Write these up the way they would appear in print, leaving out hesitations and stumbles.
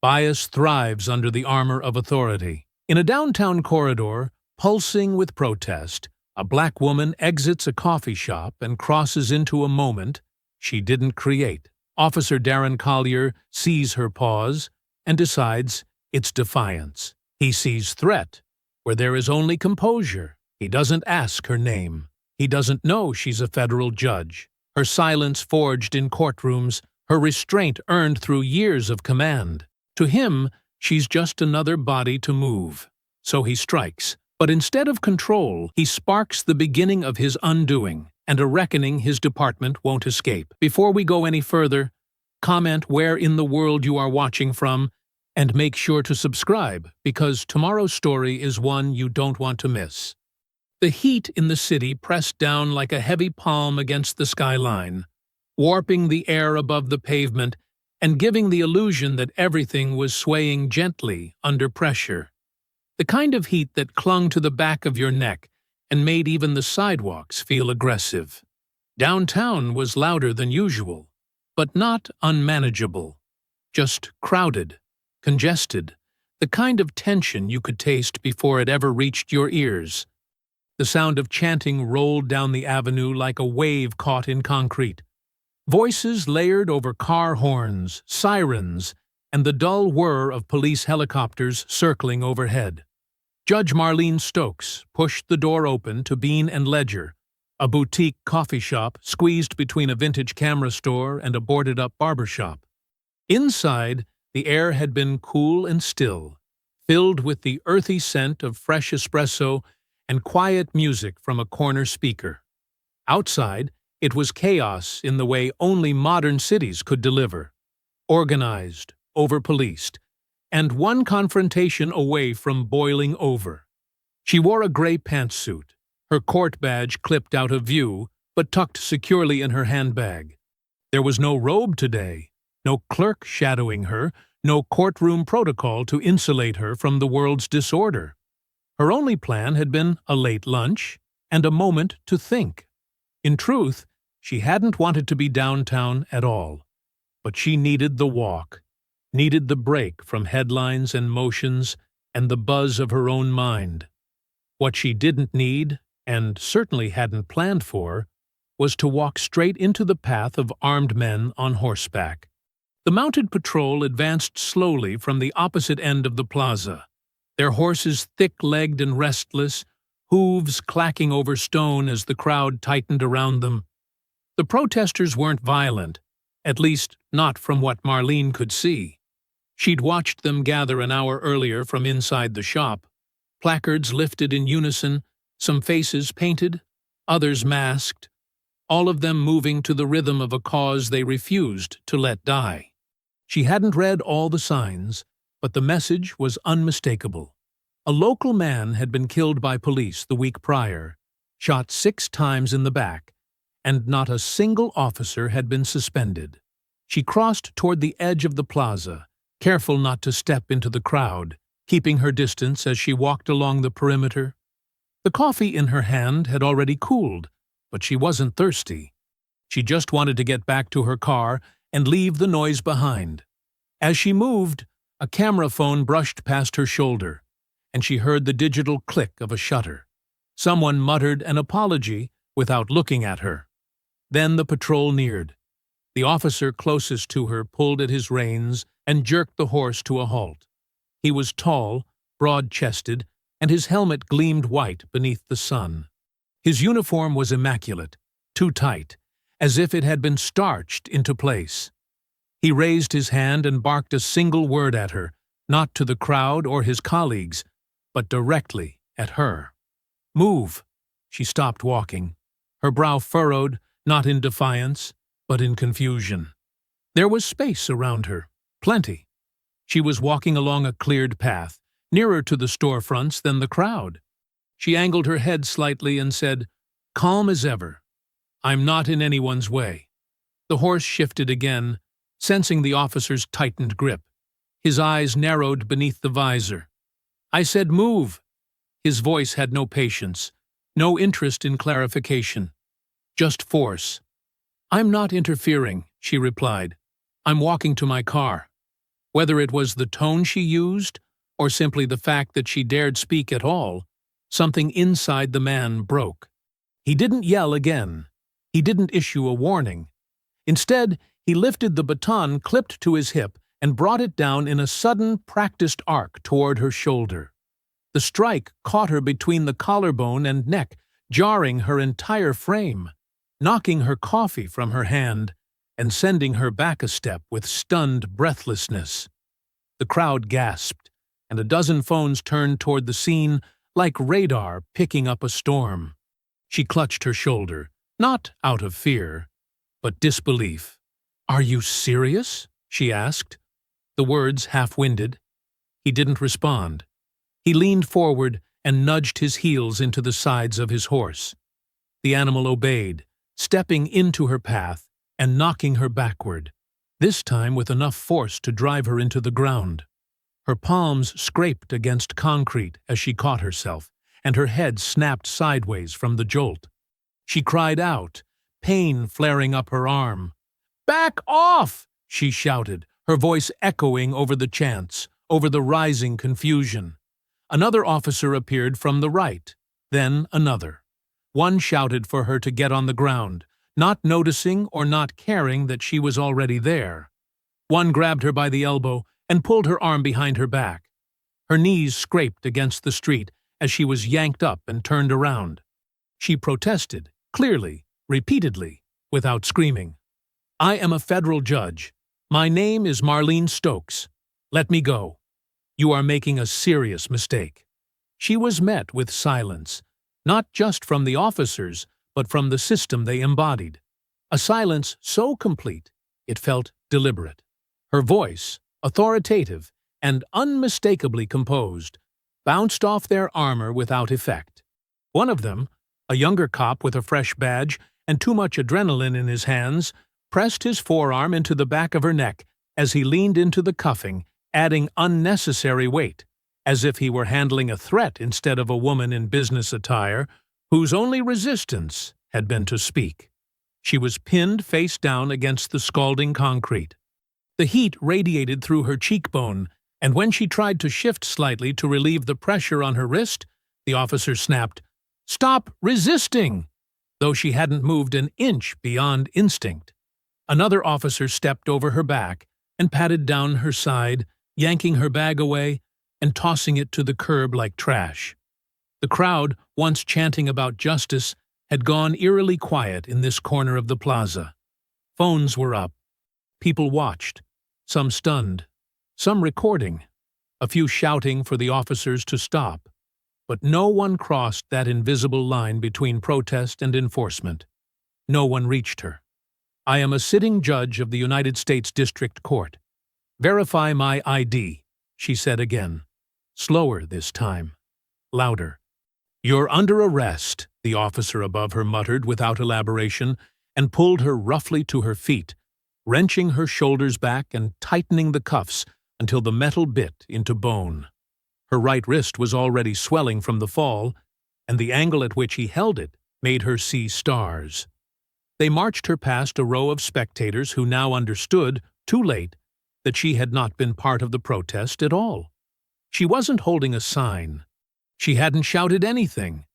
Bias thrives under the armor of authority. In a downtown corridor, pulsing with protest, a black woman exits a coffee shop and crosses into a moment she didn't create. Officer Darren Collier sees her pause and decides it's defiance. He sees threat where there is only composure. He doesn't ask her name. He doesn't know she's a federal judge. Her silence forged in courtrooms, her restraint earned through years of command. To him, she's just another body to move. So he strikes. But instead of control, he sparks the beginning of his undoing, and a reckoning his department won't escape. Before we go any further, comment where in the world you are watching from, and make sure to subscribe, because tomorrow's story is one you don't want to miss. The heat in the city pressed down like a heavy palm against the skyline, warping the air above the pavement and giving the illusion that everything was swaying gently under pressure. The kind of heat that clung to the back of your neck and made even the sidewalks feel aggressive. Downtown was louder than usual, but not unmanageable. Just crowded, congested, the kind of tension you could taste before it ever reached your ears. The sound of chanting rolled down the avenue like a wave caught in concrete. Voices layered over car horns, sirens, and the dull whir of police helicopters circling overhead. Judge Marlene Stokes pushed the door open to Bean and Ledger, a boutique coffee shop squeezed between a vintage camera store and a boarded-up barber shop. Inside, the air had been cool and still, filled with the earthy scent of fresh espresso and quiet music from a corner speaker. Outside, it was chaos in the way only modern cities could deliver. Organized, over-policed, and one confrontation away from boiling over. She wore a gray pantsuit, her court badge clipped out of view, but tucked securely in her handbag. There was no robe today, no clerk shadowing her, no courtroom protocol to insulate her from the world's disorder. Her only plan had been a late lunch and a moment to think. In truth, she hadn't wanted to be downtown at all, but she needed the walk, needed the break from headlines and motions and the buzz of her own mind. What she didn't need, and certainly hadn't planned for, was to walk straight into the path of armed men on horseback. The mounted patrol advanced slowly from the opposite end of the plaza, their horses thick-legged and restless, hooves clacking over stone as the crowd tightened around them. The protesters weren't violent, at least not from what Marlene could see. She'd watched them gather an hour earlier from inside the shop, placards lifted in unison, some faces painted, others masked, all of them moving to the rhythm of a cause they refused to let die. She hadn't read all the signs, but the message was unmistakable. A local man had been killed by police the week prior, shot 6 times in the back, and not a single officer had been suspended. She crossed toward the edge of the plaza, careful not to step into the crowd, keeping her distance as she walked along the perimeter. The coffee in her hand had already cooled, but she wasn't thirsty. She just wanted to get back to her car and leave the noise behind. As she moved, a camera phone brushed past her shoulder, and she heard the digital click of a shutter. Someone muttered an apology without looking at her. Then the patrol neared. The officer closest to her pulled at his reins and jerked the horse to a halt. He was tall, broad-chested, and his helmet gleamed white beneath the sun. His uniform was immaculate, too tight, as if it had been starched into place. He raised his hand and barked a single word at her, not to the crowd or his colleagues, but directly at her. "Move!" She stopped walking, her brow furrowed, not in defiance, but in confusion. There was space around her, plenty. She was walking along a cleared path, nearer to the storefronts than the crowd. She angled her head slightly and said, calm as ever, "I'm not in anyone's way." The horse shifted again, sensing the officer's tightened grip. His eyes narrowed beneath the visor. "I said move." His voice had no patience, no interest in clarification. Just force. "I'm not interfering," she replied. "I'm walking to my car." Whether it was the tone she used, or simply the fact that she dared speak at all, something inside the man broke. He didn't yell again. He didn't issue a warning. Instead, he lifted the baton clipped to his hip and brought it down in a sudden, practiced arc toward her shoulder. The strike caught her between the collarbone and neck, jarring her entire frame, knocking her coffee from her hand, and sending her back a step with stunned breathlessness. The crowd gasped, and a dozen phones turned toward the scene like radar picking up a storm. She clutched her shoulder, not out of fear, but disbelief. "Are you serious?" she asked, the words half-winded. He didn't respond. He leaned forward and nudged his heels into the sides of his horse. The animal obeyed, stepping into her path and knocking her backward, this time with enough force to drive her into the ground. Her palms scraped against concrete as she caught herself, and her head snapped sideways from the jolt. She cried out, pain flaring up her arm. "Back off!" she shouted, her voice echoing over the chants, over the rising confusion. Another officer appeared from the right, then another. One shouted for her to get on the ground, not noticing or not caring that she was already there. One grabbed her by the elbow and pulled her arm behind her back. Her knees scraped against the street as she was yanked up and turned around. She protested, clearly, repeatedly, without screaming. "I am a federal judge. My name is Marlene Stokes. Let me go. You are making a serious mistake." She was met with silence, not just from the officers, but from the system they embodied. A silence so complete, it felt deliberate. Her voice, authoritative and unmistakably composed, bounced off their armor without effect. One of them, a younger cop with a fresh badge and too much adrenaline in his hands, pressed his forearm into the back of her neck as he leaned into the cuffing, adding unnecessary weight, as if he were handling a threat instead of a woman in business attire whose only resistance had been to speak. She was pinned face down against the scalding concrete. The heat radiated through her cheekbone, and when she tried to shift slightly to relieve the pressure on her wrist, the officer snapped, "Stop resisting!" though she hadn't moved an inch beyond instinct. Another officer stepped over her back and patted down her side, yanking her bag away and tossing it to the curb like trash. The crowd, once chanting about justice, had gone eerily quiet in this corner of the plaza. Phones were up. People watched, some stunned, some recording, a few shouting for the officers to stop. But no one crossed that invisible line between protest and enforcement. No one reached her. "I am a sitting judge of the United States District Court. Verify my ID," she said again. Slower this time. Louder. "You're under arrest," the officer above her muttered without elaboration, and pulled her roughly to her feet, wrenching her shoulders back and tightening the cuffs until the metal bit into bone. Her right wrist was already swelling from the fall, and the angle at which he held it made her see stars. They marched her past a row of spectators who now understood, too late, that she had not been part of the protest at all. She wasn't holding a sign. She hadn't shouted anything.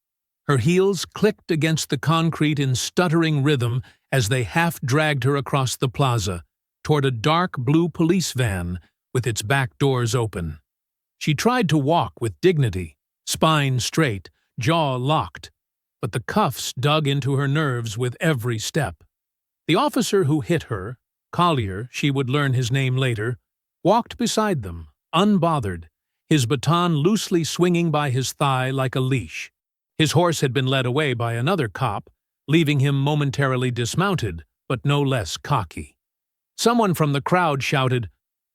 Her heels clicked against the concrete in stuttering rhythm as they half-dragged her across the plaza, toward a dark blue police van with its back doors open. She tried to walk with dignity, spine straight, jaw locked, but the cuffs dug into her nerves with every step. The officer who hit her, Collier, she would learn his name later, walked beside them, unbothered, his baton loosely swinging by his thigh like a leash. His horse had been led away by another cop, leaving him momentarily dismounted, but no less cocky. Someone from the crowd shouted,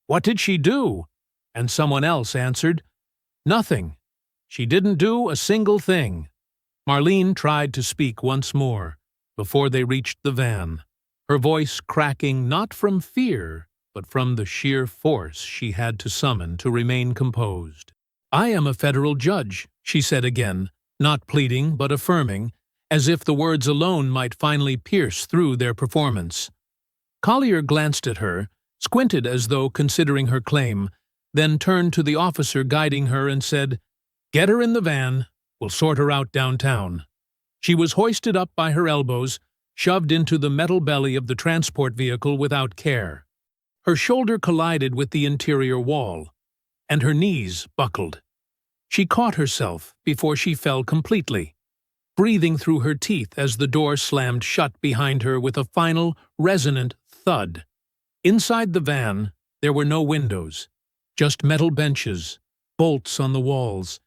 "What did she do?" And someone else answered, "Nothing. She didn't do a single thing." Marlene tried to speak once more, before they reached the van, her voice cracking not from fear, but from the sheer force she had to summon to remain composed. "I am a federal judge," she said again, not pleading but affirming, as if the words alone might finally pierce through their performance. Collier glanced at her, squinted as though considering her claim, then turned to the officer guiding her and said, "Get her in the van. We'll sort her out downtown." She was hoisted up by her elbows, shoved into the metal belly of the transport vehicle without care. Her shoulder collided with the interior wall, and her knees buckled. She caught herself before she fell completely, breathing through her teeth as the door slammed shut behind her with a final, resonant thud. Inside the van, there were no windows, just metal benches, bolts on the walls,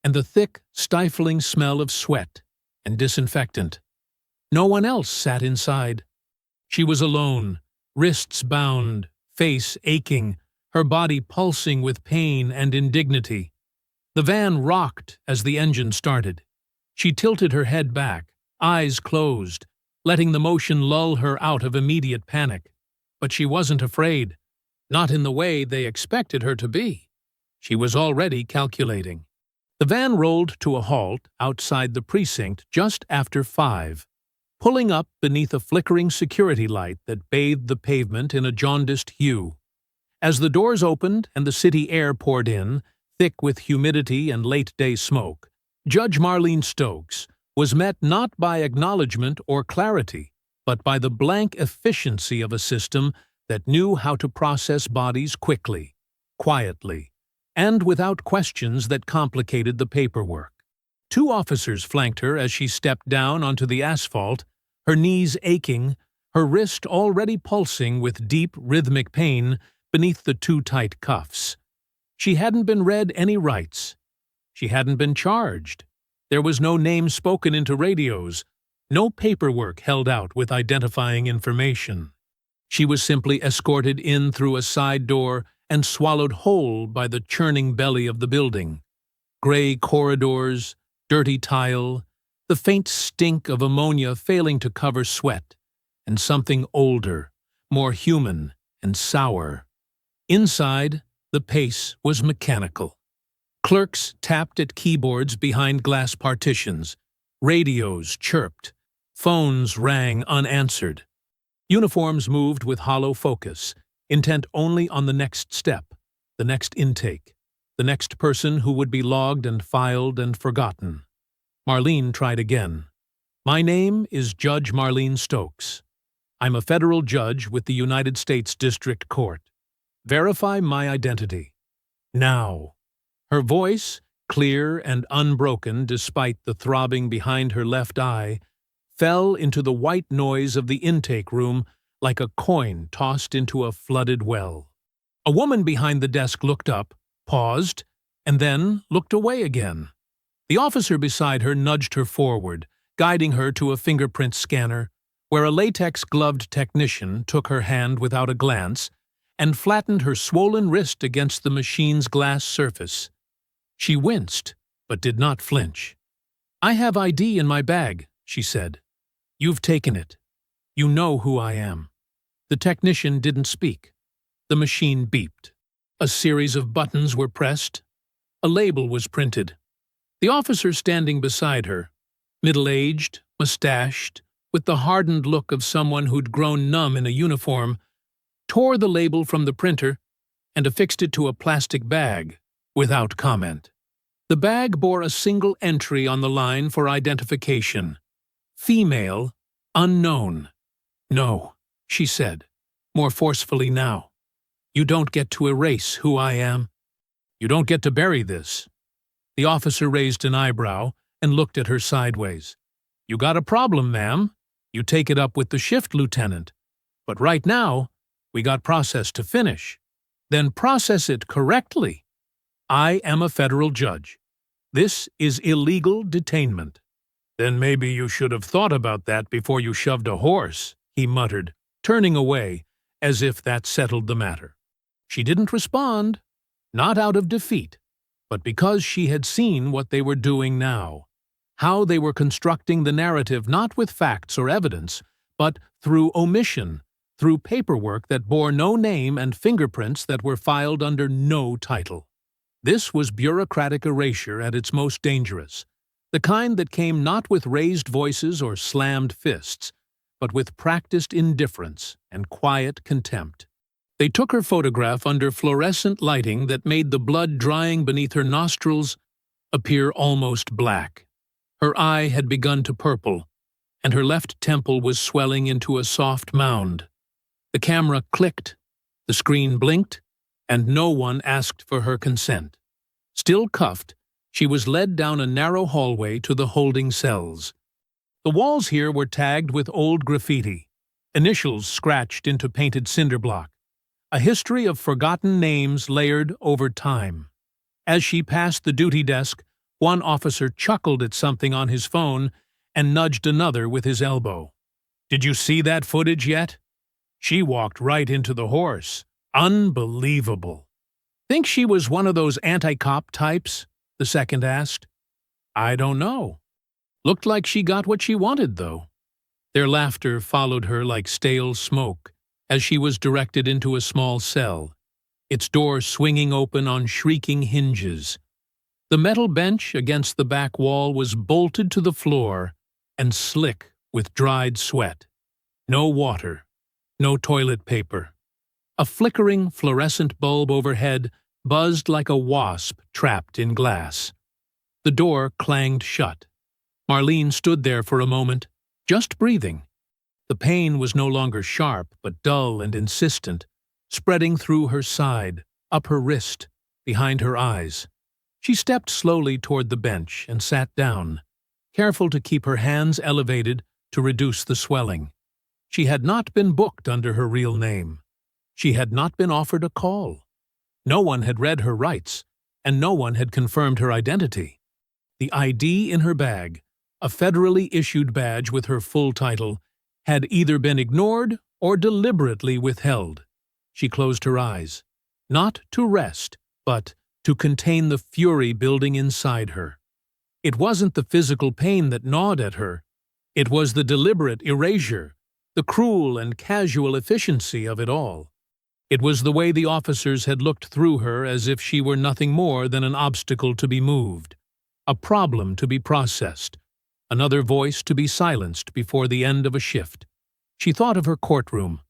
and the thick, stifling smell of sweat and disinfectant. No one else sat inside. She was alone, wrists bound, face aching, her body pulsing with pain and indignity. The van rocked as the engine started. She tilted her head back, eyes closed, letting the motion lull her out of immediate panic. But she wasn't afraid, not in the way they expected her to be. She was already calculating. The van rolled to a halt outside the precinct just after 5, pulling up beneath a flickering security light that bathed the pavement in a jaundiced hue. As the doors opened and the city air poured in, thick with humidity and late-day smoke, Judge Marlene Stokes was met not by acknowledgement or clarity, but by the blank efficiency of a system that knew how to process bodies quickly, quietly, and without questions that complicated the paperwork. 2 officers flanked her as she stepped down onto the asphalt, her knees aching, her wrist already pulsing with deep, rhythmic pain beneath the too tight cuffs. She hadn't been read any rights. She hadn't been charged. There was no name spoken into radios, no paperwork held out with identifying information. She was simply escorted in through a side door and swallowed whole by the churning belly of the building. Gray corridors, dirty tile, the faint stink of ammonia failing to cover sweat, and something older, more human and sour. Inside, the pace was mechanical. Clerks tapped at keyboards behind glass partitions. Radios chirped. Phones rang unanswered. Uniforms moved with hollow focus, intent only on the next step, the next intake, the next person who would be logged and filed and forgotten. Marlene tried again. "My name is Judge Marlene Stokes. I'm a federal judge with the United States District Court. Verify my identity. Now." Her voice, clear and unbroken despite the throbbing behind her left eye, fell into the white noise of the intake room like a coin tossed into a flooded well. A woman behind the desk looked up, paused, and then looked away again. The officer beside her nudged her forward, guiding her to a fingerprint scanner, where a latex-gloved technician took her hand without a glance and flattened her swollen wrist against the machine's glass surface. She winced, but did not flinch. "I have ID in my bag," she said. "You've taken it. You know who I am." The technician didn't speak. The machine beeped. A series of buttons were pressed. A label was printed. The officer standing beside her, middle-aged, mustached, with the hardened look of someone who'd grown numb in a uniform, tore the label from the printer and affixed it to a plastic bag, without comment. The bag bore a single entry on the line for identification. "Female, unknown." "No," she said, more forcefully now. "You don't get to erase who I am. You don't get to bury this." The officer raised an eyebrow and looked at her sideways. "You got a problem, ma'am. You take it up with the shift lieutenant. But right now, we got process to finish. Then process it correctly. I am a federal judge. This is illegal detainment." "Then maybe you should have thought about that before you shoved a horse," he muttered, turning away, as if that settled the matter. She didn't respond, not out of defeat, but because she had seen what they were doing now, how they were constructing the narrative not with facts or evidence, but through omission, through paperwork that bore no name and fingerprints that were filed under no title. This was bureaucratic erasure at its most dangerous, the kind that came not with raised voices or slammed fists, but with practiced indifference and quiet contempt. They took her photograph under fluorescent lighting that made the blood drying beneath her nostrils appear almost black. Her eye had begun to purple, and her left temple was swelling into a soft mound. The camera clicked, the screen blinked, and no one asked for her consent. Still cuffed, she was led down a narrow hallway to the holding cells. The walls here were tagged with old graffiti, initials scratched into painted cinder block, a history of forgotten names layered over time. As she passed the duty desk, one officer chuckled at something on his phone and nudged another with his elbow. "Did you see that footage yet? She walked right into the horse. Unbelievable." "Think she was one of those anti-cop types?" the second asked. "I don't know. Looked like she got what she wanted, though." Their laughter followed her like stale smoke as she was directed into a small cell, its door swinging open on shrieking hinges. The metal bench against the back wall was bolted to the floor and slick with dried sweat. No water, no toilet paper. A flickering fluorescent bulb overhead buzzed like a wasp trapped in glass. The door clanged shut. Marlene stood there for a moment, just breathing. The pain was no longer sharp, but dull and insistent, spreading through her side, up her wrist, behind her eyes. She stepped slowly toward the bench and sat down, careful to keep her hands elevated to reduce the swelling. She had not been booked under her real name. She had not been offered a call. No one had read her rights, and no one had confirmed her identity. The ID in her bag, a federally issued badge with her full title, had either been ignored or deliberately withheld. She closed her eyes, not to rest, but to contain the fury building inside her. It wasn't the physical pain that gnawed at her. It was the deliberate erasure, the cruel and casual efficiency of it all. It was the way the officers had looked through her as if she were nothing more than an obstacle to be moved, a problem to be processed, another voice to be silenced before the end of a shift. She thought of her courtroom,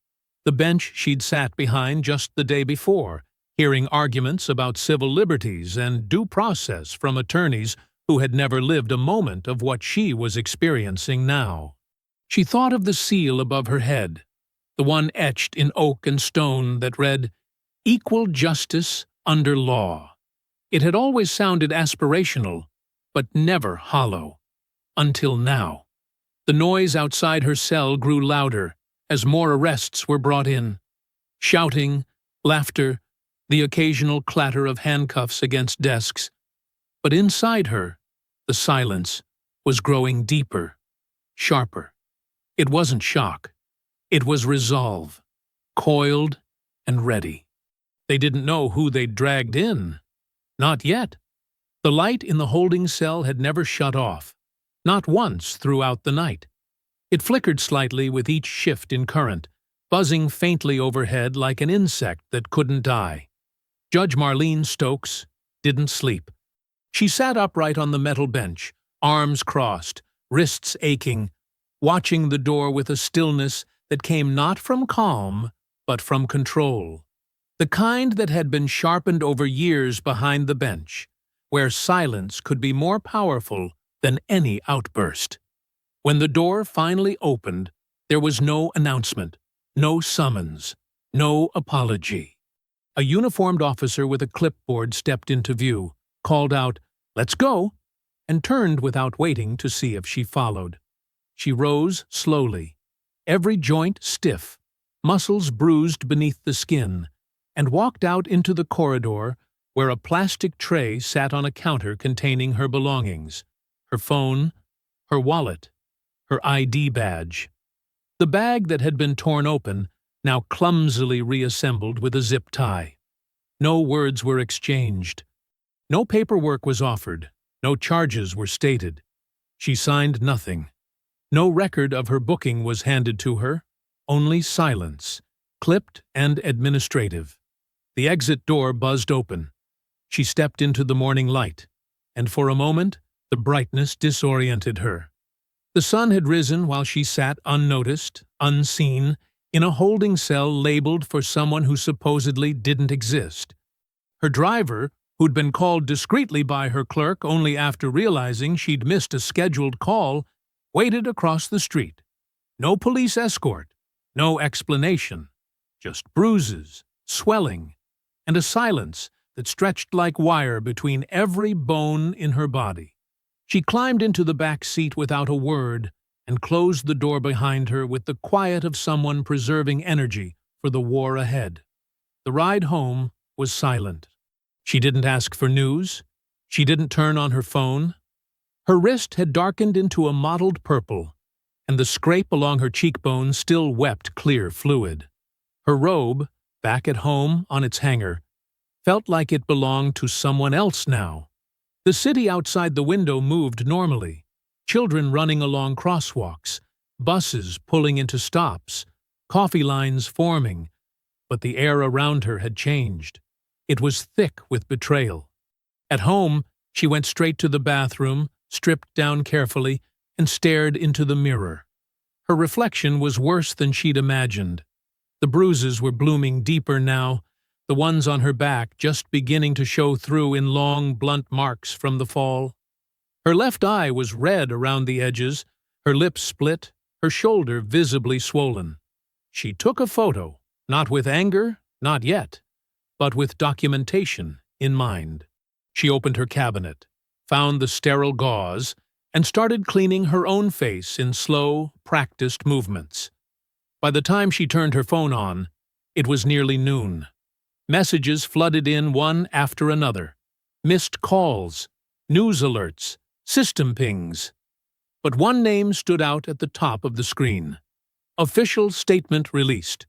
the bench she'd sat behind just the day before, hearing arguments about civil liberties and due process from attorneys who had never lived a moment of what she was experiencing now. She thought of the seal above her head, the one etched in oak and stone that read, "Equal justice under law." It had always sounded aspirational, but never hollow. Until now. The noise outside her cell grew louder as more arrests were brought in. Shouting, laughter, the occasional clatter of handcuffs against desks. But inside her, the silence was growing deeper, sharper. It wasn't shock. It was resolve, coiled and ready. They didn't know who they'd dragged in. Not yet. The light in the holding cell had never shut off, not once throughout the night. It flickered slightly with each shift in current, buzzing faintly overhead like an insect that couldn't die. Judge Marlene Stokes didn't sleep. She sat upright on the metal bench, arms crossed, wrists aching, watching the door with a stillness that came not from calm, but from control. The kind that had been sharpened over years behind the bench, where silence could be more powerful than any outburst. When the door finally opened, there was no announcement, no summons, no apology. A uniformed officer with a clipboard stepped into view, called out, "Let's go," and turned without waiting to see if she followed. She rose slowly, every joint stiff, muscles bruised beneath the skin, and walked out into the corridor where a plastic tray sat on a counter containing her belongings, her phone, her wallet, her ID badge. The bag that had been torn open, now clumsily reassembled with a zip tie. No words were exchanged. No paperwork was offered. No charges were stated. She signed nothing. No record of her booking was handed to her, only silence, clipped and administrative. The exit door buzzed open. She stepped into the morning light, and for a moment the brightness disoriented her. The sun had risen while she sat unnoticed, unseen, in a holding cell labeled for someone who supposedly didn't exist. Her driver, who'd been called discreetly by her clerk only after realizing she'd missed a scheduled call, waited across the street. No police escort, no explanation, just bruises, swelling, and a silence that stretched like wire between every bone in her body. She climbed into the back seat without a word and closed the door behind her with the quiet of someone preserving energy for the war ahead. The ride home was silent. She didn't ask for news. She didn't turn on her phone. Her wrist had darkened into a mottled purple, and the scrape along her cheekbone still wept clear fluid. Her robe, back at home on its hanger, felt like it belonged to someone else now. The city outside the window moved normally, children running along crosswalks, buses pulling into stops, coffee lines forming, but the air around her had changed. It was thick with betrayal. At home, she went straight to the bathroom, stripped down carefully, and stared into the mirror. Her reflection was worse than she'd imagined. The bruises were blooming deeper now, the ones on her back just beginning to show through in long, blunt marks from the fall. Her left eye was red around the edges, her lips split, her shoulder visibly swollen. She took a photo, not with anger, not yet, but with documentation in mind. She opened her cabinet, found the sterile gauze, and started cleaning her own face in slow, practiced movements. By the time she turned her phone on, it was nearly noon. Messages flooded in one after another. Missed calls, news alerts, system pings. But one name stood out at the top of the screen. Official statement released.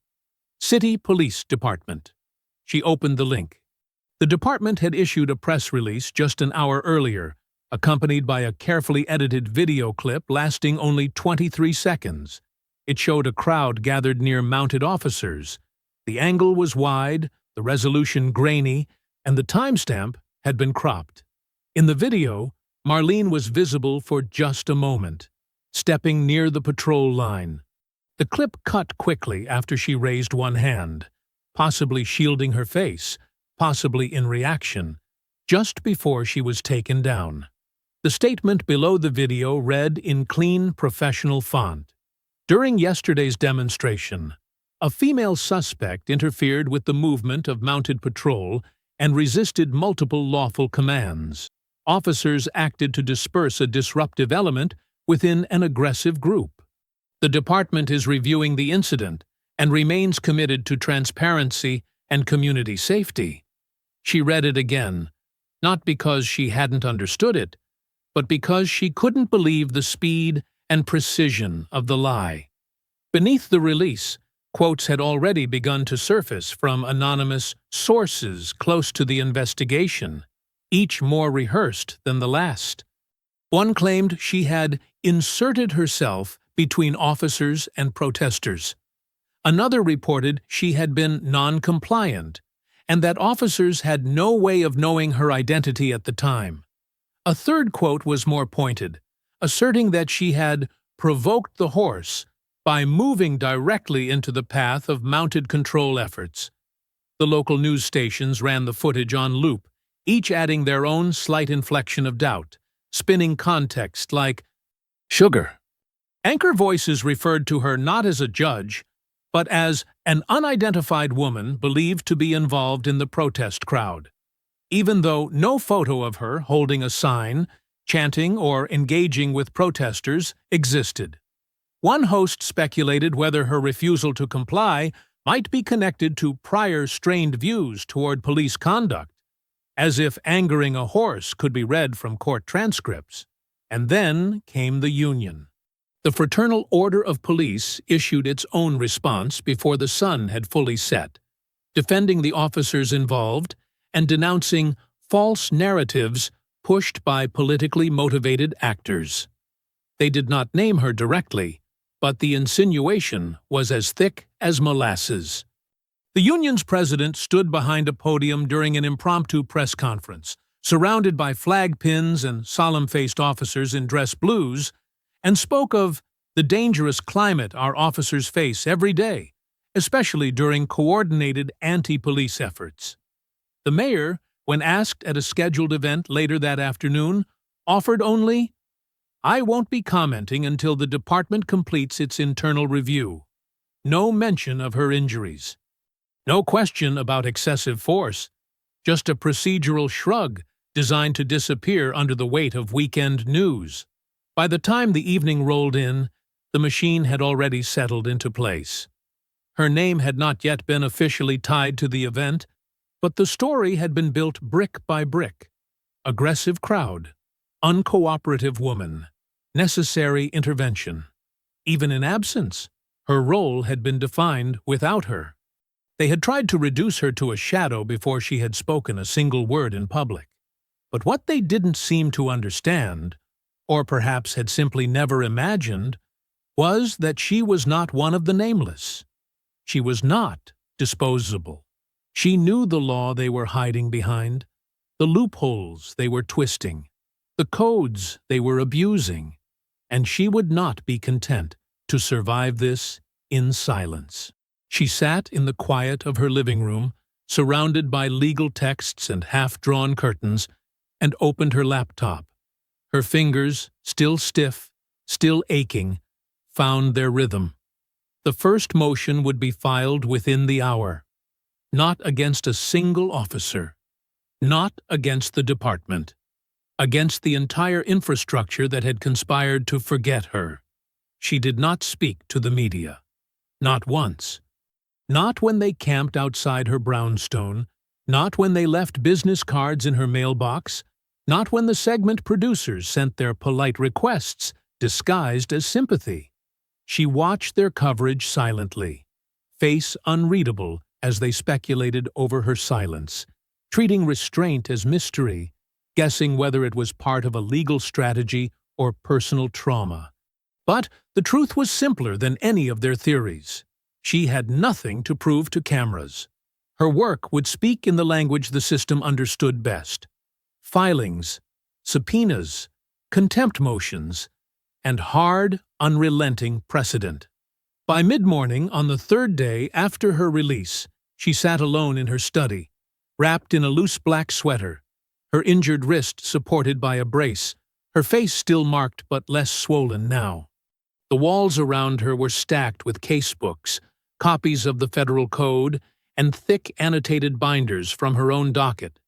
City Police Department. She opened the link. The department had issued a press release just an hour earlier, accompanied by a carefully edited video clip lasting only 23 seconds. It showed a crowd gathered near mounted officers. The angle was wide, the resolution grainy, and the timestamp had been cropped. In the video, Marlene was visible for just a moment, stepping near the patrol line. The clip cut quickly after she raised one hand, possibly shielding her face, possibly in reaction, just before she was taken down. The statement below the video read in clean, professional font. During yesterday's demonstration, a female suspect interfered with the movement of mounted patrol and resisted multiple lawful commands. Officers acted to disperse a disruptive element within an aggressive group. The department is reviewing the incident and remains committed to transparency and community safety. She read it again, not because she hadn't understood it, but because she couldn't believe the speed and precision of the lie. Beneath the release, quotes had already begun to surface from anonymous sources close to the investigation, each more rehearsed than the last. One claimed she had inserted herself between officers and protesters. Another reported she had been non-compliant, and that officers had no way of knowing her identity at the time. A third quote was more pointed, asserting that she had provoked the horse by moving directly into the path of mounted control efforts. The local news stations ran the footage on loop, each adding their own slight inflection of doubt, spinning context like, "Sugar." Anchor voices referred to her not as a judge, but as an unidentified woman believed to be involved in the protest crowd, even though no photo of her holding a sign, chanting, or engaging with protesters existed. One host speculated whether her refusal to comply might be connected to prior strained views toward police conduct, as if angering a horse could be read from court transcripts. And then came the union. The Fraternal Order of Police issued its own response before the sun had fully set, defending the officers involved and denouncing false narratives pushed by politically motivated actors. They did not name her directly, but the insinuation was as thick as molasses. The union's president stood behind a podium during an impromptu press conference, surrounded by flag pins and solemn-faced officers in dress blues, and spoke of the dangerous climate our officers face every day especially during coordinated anti-police efforts. The mayor, when asked at a scheduled event later that afternoon, offered only, "I won't be commenting until the department completes its internal review." No mention of her injuries. No question about excessive force. Just a procedural shrug designed to disappear under the weight of weekend news. By the time the evening rolled in, the machine had already settled into place. Her name had not yet been officially tied to the event, but the story had been built brick by brick. Aggressive crowd, uncooperative woman, necessary intervention. Even in absence, her role had been defined without her. They had tried to reduce her to a shadow before she had spoken a single word in public. But what they didn't seem to understand, or perhaps had simply never imagined, was that she was not one of the nameless. She was not disposable. She knew the law they were hiding behind, the loopholes they were twisting, the codes they were abusing, and she would not be content to survive this in silence. She sat in the quiet of her living room, surrounded by legal texts and half-drawn curtains, and opened her laptop. Her fingers, still stiff, still aching, found their rhythm. The first motion would be filed within the hour. Not against a single officer. Not against the department. Against the entire infrastructure that had conspired to forget her. She did not speak to the media. Not once. Not when they camped outside her brownstone. Not when they left business cards in her mailbox. Not when the segment producers sent their polite requests disguised as sympathy. She watched their coverage silently, face unreadable as they speculated over her silence, treating restraint as mystery, guessing whether it was part of a legal strategy or personal trauma. But the truth was simpler than any of their theories. She had nothing to prove to cameras. Her work would speak in the language the system understood best. Filings, subpoenas, contempt motions, and hard, unrelenting precedent. By mid-morning on the third day after her release, she sat alone in her study, wrapped in a loose black sweater, her injured wrist supported by a brace, her face still marked but less swollen now. The walls around her were stacked with casebooks, copies of the federal code, and thick annotated binders from her own docket,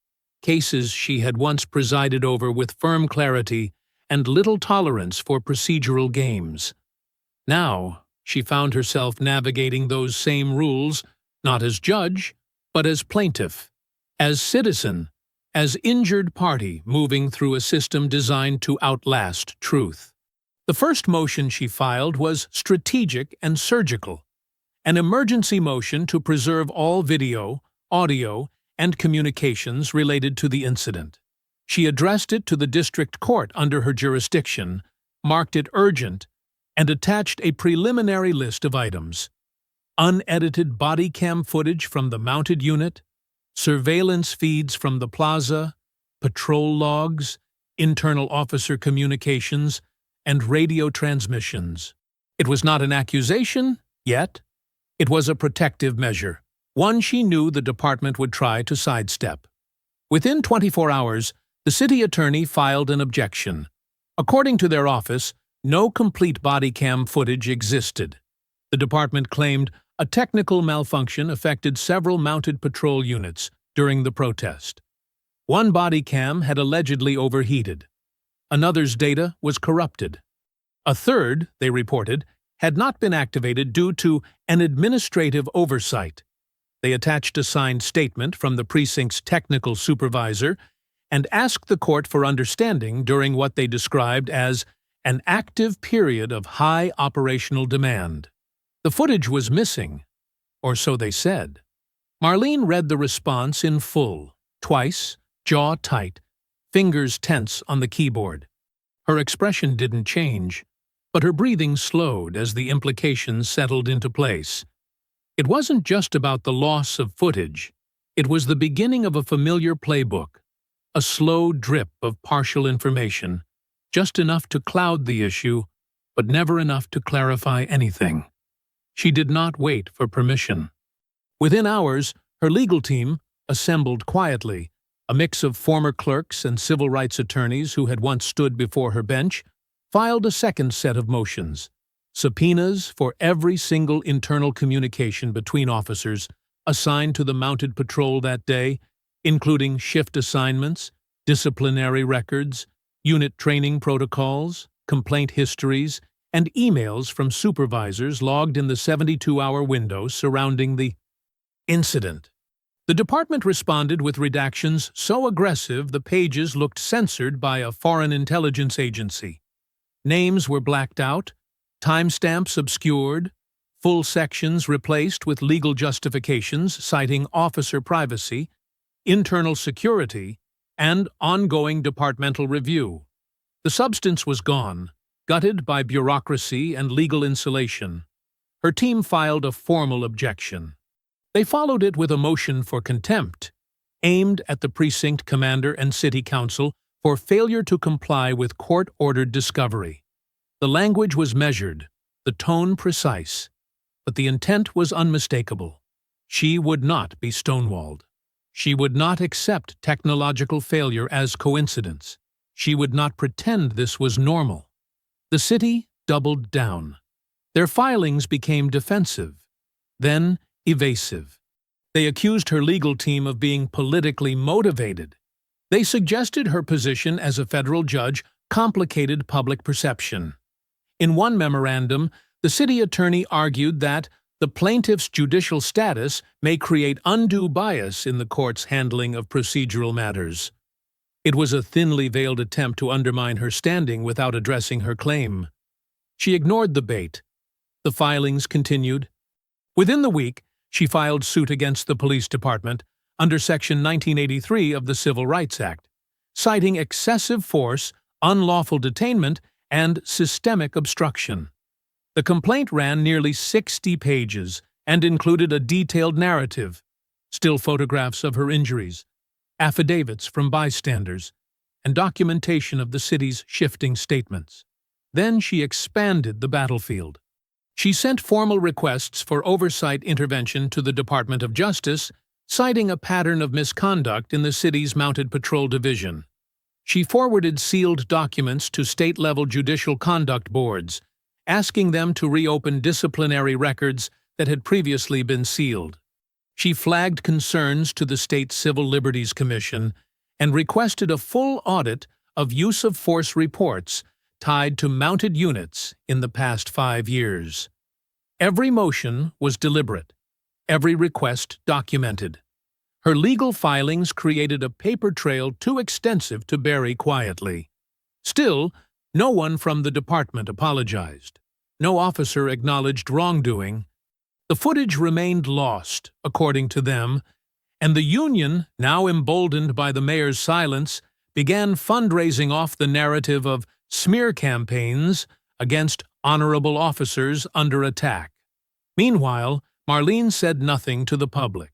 cases she had once presided over with firm clarity and little tolerance for procedural games. Now, she found herself navigating those same rules, not as judge, but as plaintiff, as citizen, as injured party moving through a system designed to outlast truth. The first motion she filed was strategic and surgical, an emergency motion to preserve all video, audio, and communications related to the incident. She addressed it to the district court under her jurisdiction, marked it urgent, and attached a preliminary list of items: unedited body cam footage from the mounted unit, surveillance feeds from the plaza, patrol logs, internal officer communications, and radio transmissions. It was not an accusation, yet. It was a protective measure, one she knew the department would try to sidestep. Within 24 hours, the city attorney filed an objection. According to their office, no complete body cam footage existed. The department claimed a technical malfunction affected several mounted patrol units during the protest. One body cam had allegedly overheated. Another's data was corrupted. A third, they reported, had not been activated due to an administrative oversight. They attached a signed statement from the precinct's technical supervisor and asked the court for understanding during what they described as an active period of high operational demand. The footage was missing, or so they said. Marlene read the response in full, twice, jaw tight, fingers tense on the keyboard. Her expression didn't change, but her breathing slowed as the implications settled into place. It wasn't just about the loss of footage. It was the beginning of a familiar playbook, a slow drip of partial information, just enough to cloud the issue, but never enough to clarify anything. She did not wait for permission. Within hours, her legal team, assembled quietly, a mix of former clerks and civil rights attorneys who had once stood before her bench, filed a second set of motions, subpoenas for every single internal communication between officers assigned to the mounted patrol that day, including shift assignments, disciplinary records, unit training protocols, complaint histories, and emails from supervisors logged in the 72-hour window surrounding the incident. The department responded with redactions so aggressive the pages looked censored by a foreign intelligence agency. Names were blacked out, timestamps obscured, full sections replaced with legal justifications citing officer privacy, internal security, and ongoing departmental review. The substance was gone, gutted by bureaucracy and legal insulation. Her team filed a formal objection. They followed it with a motion for contempt, aimed at the precinct commander and city council for failure to comply with court-ordered discovery. The language was measured, the tone precise, but the intent was unmistakable. She would not be stonewalled. She would not accept technological failure as coincidence. She would not pretend this was normal. The city doubled down. Their filings became defensive, then evasive. They accused her legal team of being politically motivated. They suggested her position as a federal judge complicated public perception. In one memorandum, the city attorney argued that the plaintiff's judicial status may create undue bias in the court's handling of procedural matters. It was a thinly veiled attempt to undermine her standing without addressing her claim. She ignored the bait. The filings continued. Within the week, she filed suit against the police department under Section 1983 of the Civil Rights Act, citing excessive force, unlawful detainment, and systemic obstruction. The complaint ran nearly 60 pages and included a detailed narrative, still photographs of her injuries, affidavits from bystanders, and documentation of the city's shifting statements. Then she expanded the battlefield. She sent formal requests for oversight intervention to the Department of Justice, citing a pattern of misconduct in the city's Mounted Patrol Division. She forwarded sealed documents to state-level judicial conduct boards, asking them to reopen disciplinary records that had previously been sealed. She flagged concerns to the State Civil Liberties Commission and requested a full audit of use-of-force reports tied to mounted units in the past 5 years. Every motion was deliberate, every request documented. Her legal filings created a paper trail too extensive to bury quietly. Still, no one from the department apologized. No officer acknowledged wrongdoing. The footage remained lost, according to them, and the union, now emboldened by the mayor's silence, began fundraising off the narrative of smear campaigns against honorable officers under attack. Meanwhile, Marlene said nothing to the public.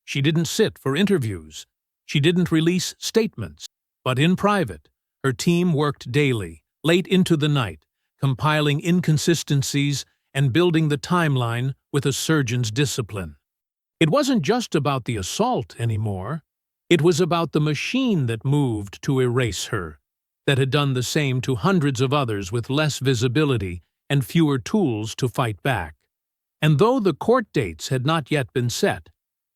She didn't sit for interviews. She didn't release statements. But in private, her team worked daily, late into the night, compiling inconsistencies and building the timeline with a surgeon's discipline. It wasn't just about the assault anymore. It was about the machine that moved to erase her, that had done the same to hundreds of others with less visibility and fewer tools to fight back. And though the court dates had not yet been set,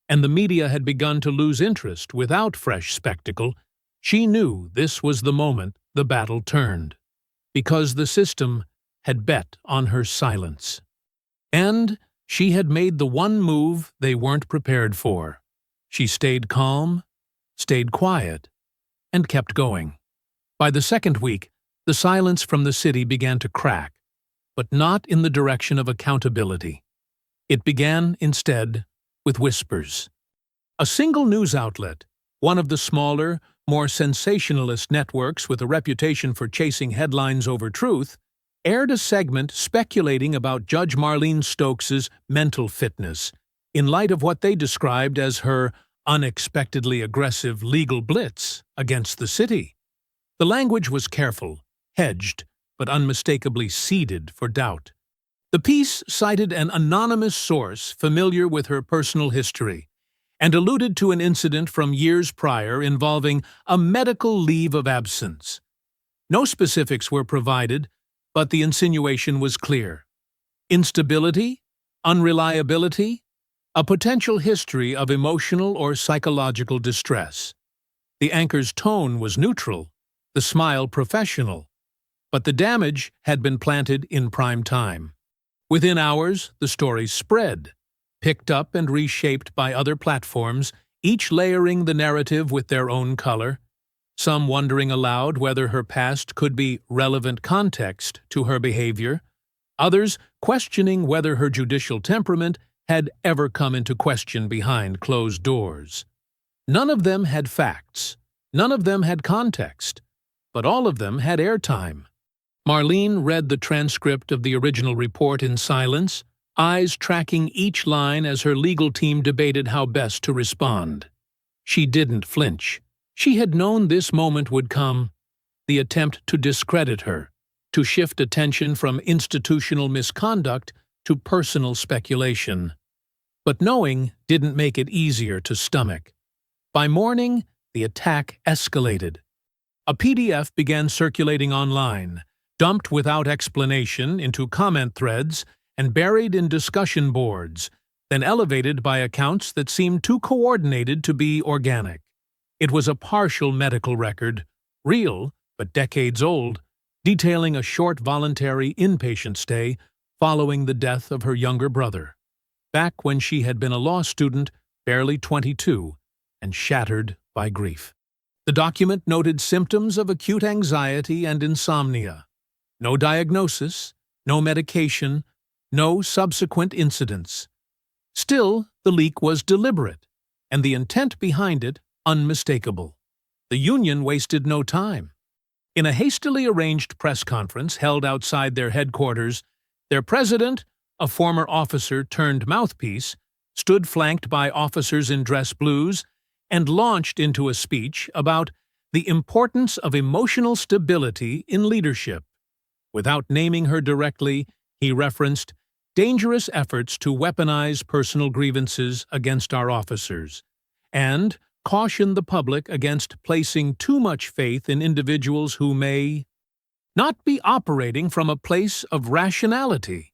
and the media had begun to lose interest without fresh spectacle, she knew this was the moment the battle turned, because the system had bet on her silence. And she had made the one move they weren't prepared for. She stayed calm, stayed quiet, and kept going. By the second week, the silence from the city began to crack, but not in the direction of accountability. It began, instead, with whispers. A single news outlet, one of the smaller, more sensationalist networks with a reputation for chasing headlines over truth, aired a segment speculating about Judge Marlene Stokes's mental fitness in light of what they described as her unexpectedly aggressive legal blitz against the city. The language was careful, hedged, but unmistakably seeded for doubt. The piece cited an anonymous source familiar with her personal history and alluded to an incident from years prior involving a medical leave of absence. No specifics were provided, but the insinuation was clear. Instability, unreliability, a potential history of emotional or psychological distress. The anchor's tone was neutral, the smile professional, but the damage had been planted in prime time. Within hours, the story spread, picked up and reshaped by other platforms, each layering the narrative with their own color, some wondering aloud whether her past could be relevant context to her behavior, others questioning whether her judicial temperament had ever come into question behind closed doors. None of them had facts, none of them had context, but all of them had airtime. Marlene read the transcript of the original report in silence, eyes tracking each line as her legal team debated how best to respond. She didn't flinch. She had known this moment would come, the attempt to discredit her, to shift attention from institutional misconduct to personal speculation. But knowing didn't make it easier to stomach. By morning, the attack escalated. A PDF began circulating online, dumped without explanation into comment threads and buried in discussion boards, then elevated by accounts that seemed too coordinated to be organic. It was a partial medical record, real but decades old, detailing a short voluntary inpatient stay following the death of her younger brother, back when she had been a law student, barely 22, and shattered by grief. The document noted symptoms of acute anxiety and insomnia. No diagnosis, no medication, no subsequent incidents. Still, the leak was deliberate, and the intent behind it unmistakable. The union wasted no time. In a hastily arranged press conference held outside their headquarters, their president, a former officer turned mouthpiece, stood flanked by officers in dress blues, and launched into a speech about the importance of emotional stability in leadership. Without naming her directly, he referenced dangerous efforts to weaponize personal grievances against our officers, and cautioned the public against placing too much faith in individuals who may not be operating from a place of rationality.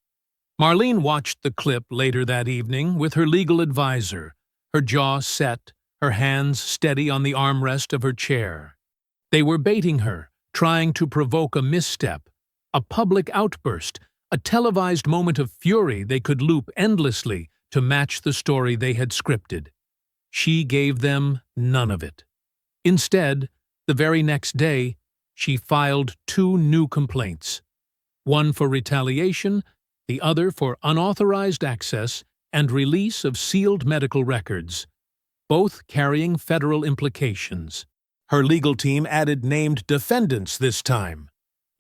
Marlene watched the clip later that evening with her legal advisor, her jaw set, her hands steady on the armrest of her chair. They were baiting her, trying to provoke a misstep, a public outburst, a televised moment of fury they could loop endlessly to match the story they had scripted. She gave them none of it. Instead, the very next day, she filed 2 new complaints, one for retaliation, the other for unauthorized access and release of sealed medical records, both carrying federal implications. Her legal team added named defendants this time,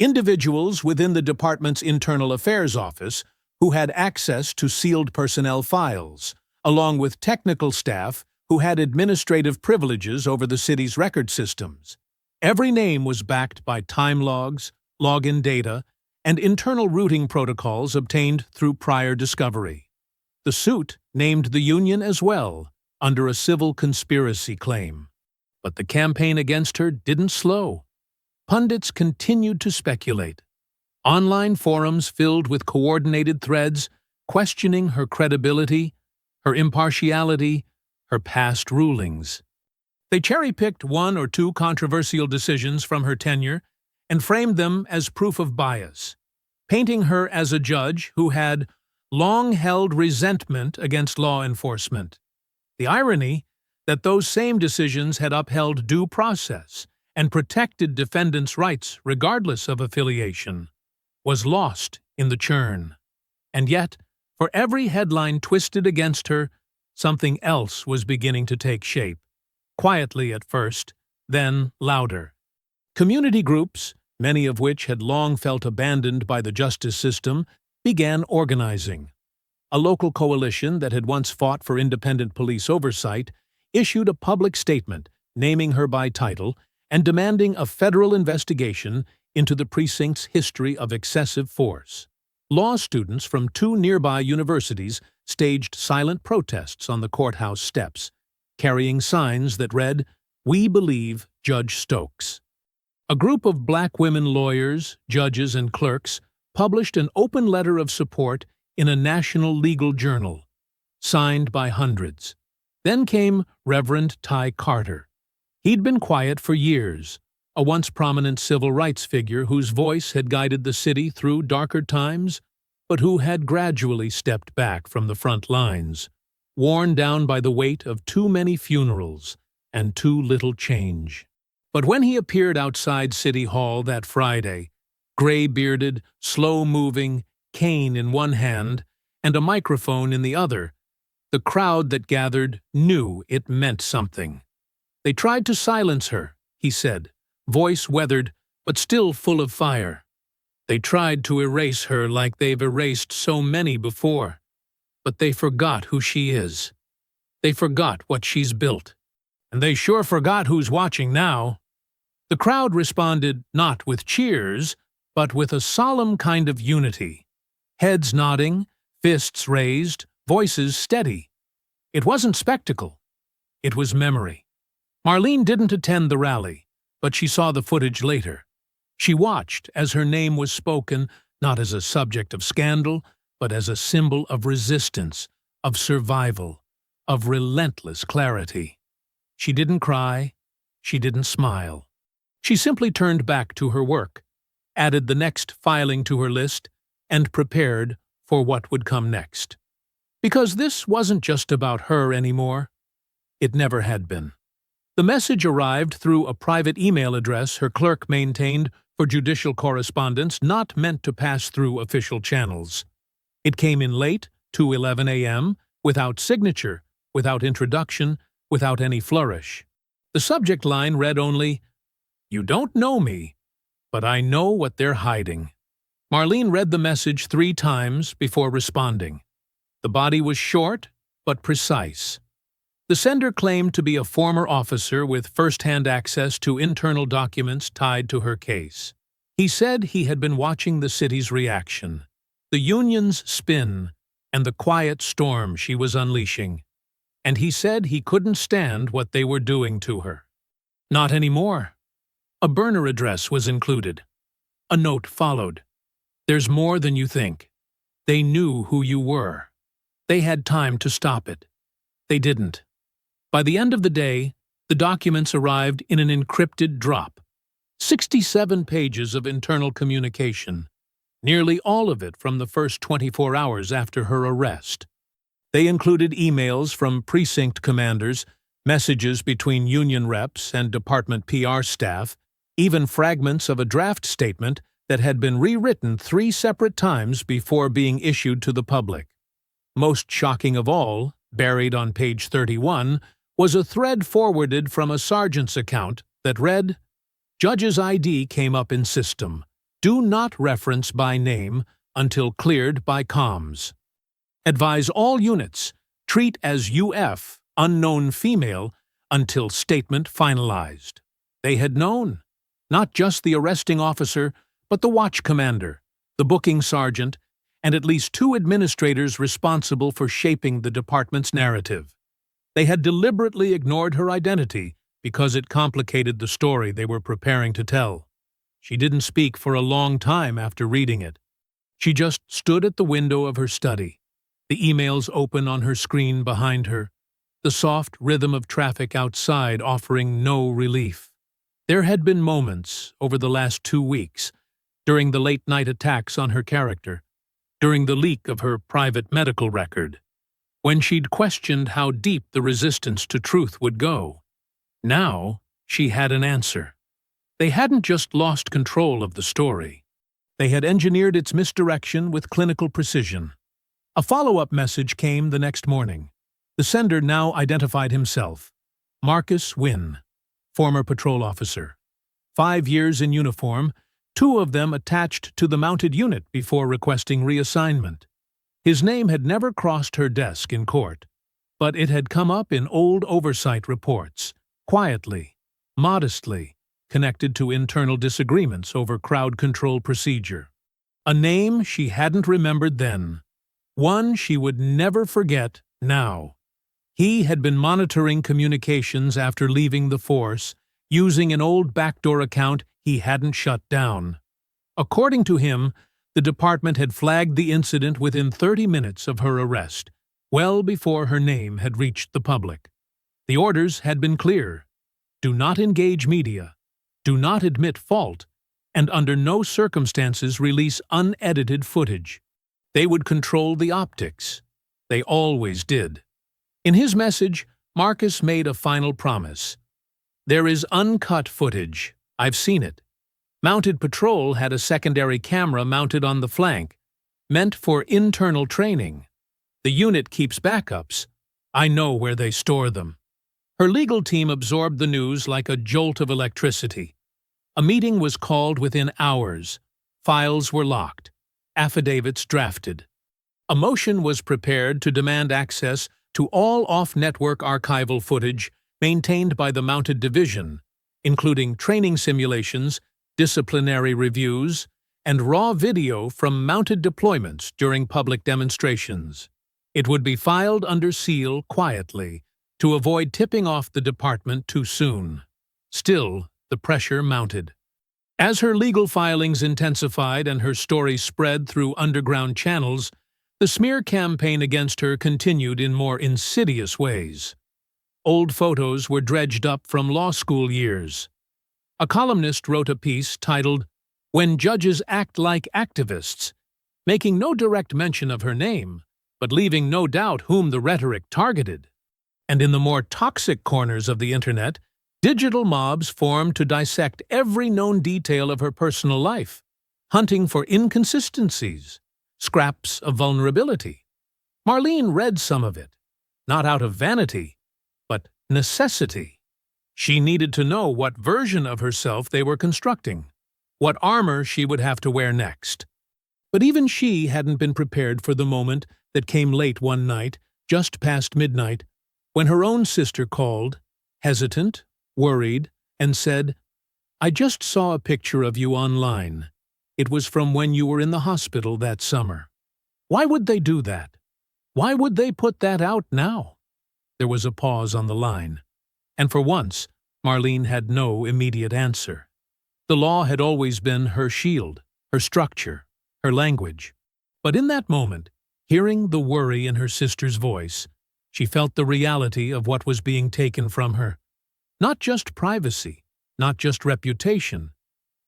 individuals within the department's Internal Affairs Office who had access to sealed personnel files, along with technical staff who had administrative privileges over the city's record systems. Every name was backed by time logs, login data, and internal routing protocols obtained through prior discovery. The suit named the union as well, under a civil conspiracy claim. But the campaign against her didn't slow. Pundits continued to speculate. Online forums filled with coordinated threads questioning her credibility, her impartiality, her past rulings. They cherry-picked 1 or 2 controversial decisions from her tenure and framed them as proof of bias, painting her as a judge who had long held resentment against law enforcement. The irony that those same decisions had upheld due process and protected defendants' rights regardless of affiliation was lost in the churn. And yet, for every headline twisted against her, something else was beginning to take shape, quietly at first, then louder. Community groups, many of which had long felt abandoned by the justice system, began organizing. A local coalition that had once fought for independent police oversight issued a public statement naming her by title and demanding a federal investigation into the precinct's history of excessive force. Law students from 2 nearby universities staged silent protests on the courthouse steps, carrying signs that read, "We believe Judge Stokes." A group of black women lawyers, judges, and clerks published an open letter of support in a national legal journal, signed by hundreds. Then came Reverend Ty Carter. He'd been quiet for years, a once prominent civil rights figure whose voice had guided the city through darker times, but who had gradually stepped back from the front lines, worn down by the weight of too many funerals and too little change. But when he appeared outside City Hall that Friday, gray-bearded, slow-moving, cane in one hand and a microphone in the other, the crowd that gathered knew it meant something. "They tried to silence her," he said, voice weathered but still full of fire. "They tried to erase her like they've erased so many before. But they forgot who she is. They forgot what she's built. And they sure forgot who's watching now." The crowd responded not with cheers, but with a solemn kind of unity. Heads nodding, fists raised, voices steady. It wasn't spectacle. It was memory. Marlene didn't attend the rally, but she saw the footage later. She watched as her name was spoken, not as a subject of scandal, but as a symbol of resistance, of survival, of relentless clarity. She didn't cry. She didn't smile. She simply turned back to her work, added the next filing to her list, and prepared for what would come next. Because this wasn't just about her anymore. It never had been. The message arrived through a private email address her clerk maintained for judicial correspondence not meant to pass through official channels. It came in late, 2:11 a.m., without signature, without introduction, without any flourish. The subject line read only, "You don't know me, but I know what they're hiding." Marlene read the message 3 times before responding. The body was short, but precise. The sender claimed to be a former officer with first-hand access to internal documents tied to her case. He said he had been watching the city's reaction, the union's spin, and the quiet storm she was unleashing. And he said he couldn't stand what they were doing to her. Not anymore. A burner address was included. A note followed. "There's more than you think. They knew who you were. They had time to stop it. They didn't." By the end of the day, the documents arrived in an encrypted drop. 67 pages of internal communication, nearly all of it from the first 24 hours after her arrest. They included emails from precinct commanders, messages between union reps and department PR staff, even fragments of a draft statement that had been rewritten 3 separate times before being issued to the public. Most shocking of all, buried on page 31, was a thread forwarded from a sergeant's account that read, "Judge's ID came up in system. Do not reference by name until cleared by comms. Advise all units, treat as UF, unknown female, until statement finalized." They had known. Not just the arresting officer, but the watch commander, the booking sergeant, and at least 2 administrators responsible for shaping the department's narrative. They had deliberately ignored her identity because it complicated the story they were preparing to tell. She didn't speak for a long time after reading it. She just stood at the window of her study, the emails open on her screen behind her, the soft rhythm of traffic outside offering no relief. There had been moments over the last 2 weeks, during the late-night attacks on her character, during the leak of her private medical record, when she'd questioned how deep the resistance to truth would go. Now, she had an answer. They hadn't just lost control of the story. They had engineered its misdirection with clinical precision. A follow-up message came the next morning. The sender now identified himself. Marcus Wynn, former patrol officer. 5 years in uniform, 2 of them attached to the mounted unit before requesting reassignment. His name had never crossed her desk in court, but it had come up in old oversight reports, quietly, modestly, connected to internal disagreements over crowd control procedure. A name she hadn't remembered then. One she would never forget now. He had been monitoring communications after leaving the force, using an old backdoor account he hadn't shut down. According to him, the department had flagged the incident within 30 minutes of her arrest, well before her name had reached the public. The orders had been clear. Do not engage media. Do not admit fault. And under no circumstances release unedited footage. They would control the optics. They always did. In his message, Marcus made a final promise. There is uncut footage. I've seen it. Mounted Patrol had a secondary camera mounted on the flank, meant for internal training. The unit keeps backups. I know where they store them. Her legal team absorbed the news like a jolt of electricity. A meeting was called within hours. Files were locked. Affidavits drafted. A motion was prepared to demand access to all off-network archival footage maintained by the Mounted Division, including training simulations, disciplinary reviews, and raw video from mounted deployments during public demonstrations. It would be filed under seal quietly to avoid tipping off the department too soon. Still, the pressure mounted. As her legal filings intensified and her story spread through underground channels, the smear campaign against her continued in more insidious ways. Old photos were dredged up from law school years. A columnist wrote a piece titled, "When Judges Act Like Activists," making no direct mention of her name, but leaving no doubt whom the rhetoric targeted. And in the more toxic corners of the internet, digital mobs formed to dissect every known detail of her personal life, hunting for inconsistencies, scraps of vulnerability. Marlene read some of it, not out of vanity, but necessity. She needed to know what version of herself they were constructing, what armor she would have to wear next. But even she hadn't been prepared for the moment that came late one night, just past midnight, when her own sister called, hesitant, worried, and said, "I just saw a picture of you online. It was from when you were in the hospital that summer. Why would they do that? Why would they put that out now?" There was a pause on the line, and for once, Marlene had no immediate answer. The law had always been her shield, her structure, her language. But in that moment, hearing the worry in her sister's voice, she felt the reality of what was being taken from her. Not just privacy, not just reputation,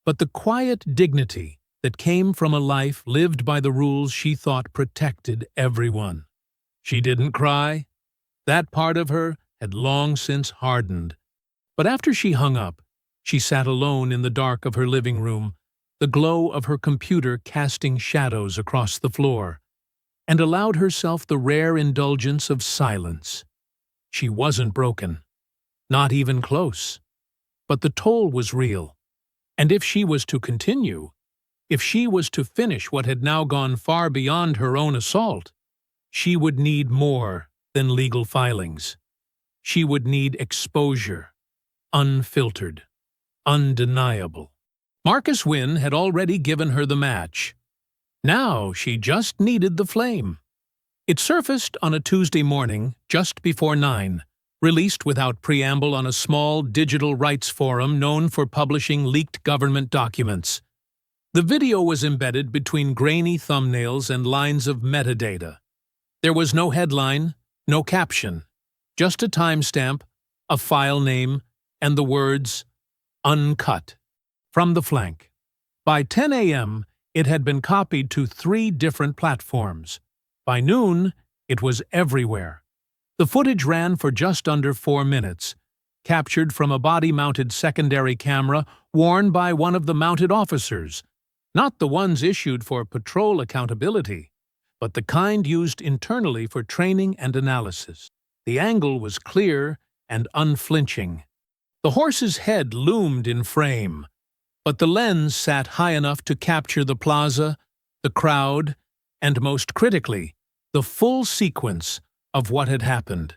but the quiet dignity that came from a life lived by the rules she thought protected everyone. She didn't cry. That part of her had long since hardened. But after she hung up, she sat alone in the dark of her living room, the glow of her computer casting shadows across the floor, and allowed herself the rare indulgence of silence. She wasn't broken. Not even close. But the toll was real. And if she was to continue, if she was to finish what had now gone far beyond her own assault, she would need more than legal filings. She would need exposure, unfiltered, undeniable. Marcus Wynne had already given her the match. Now she just needed the flame. It surfaced on a Tuesday morning, just before 9, released without preamble on a small digital rights forum known for publishing leaked government documents. The video was embedded between grainy thumbnails and lines of metadata. There was no headline, no caption, just a timestamp, a file name, and the words, "Uncut," from the flank. By 10 a.m., it had been copied to 3 different platforms. By noon, it was everywhere. The footage ran for just under 4 minutes, captured from a body-mounted secondary camera worn by one of the mounted officers, not the ones issued for patrol accountability, but the kind used internally for training and analysis. The angle was clear and unflinching. The horse's head loomed in frame, but the lens sat high enough to capture the plaza, the crowd, and most critically, the full sequence of what had happened.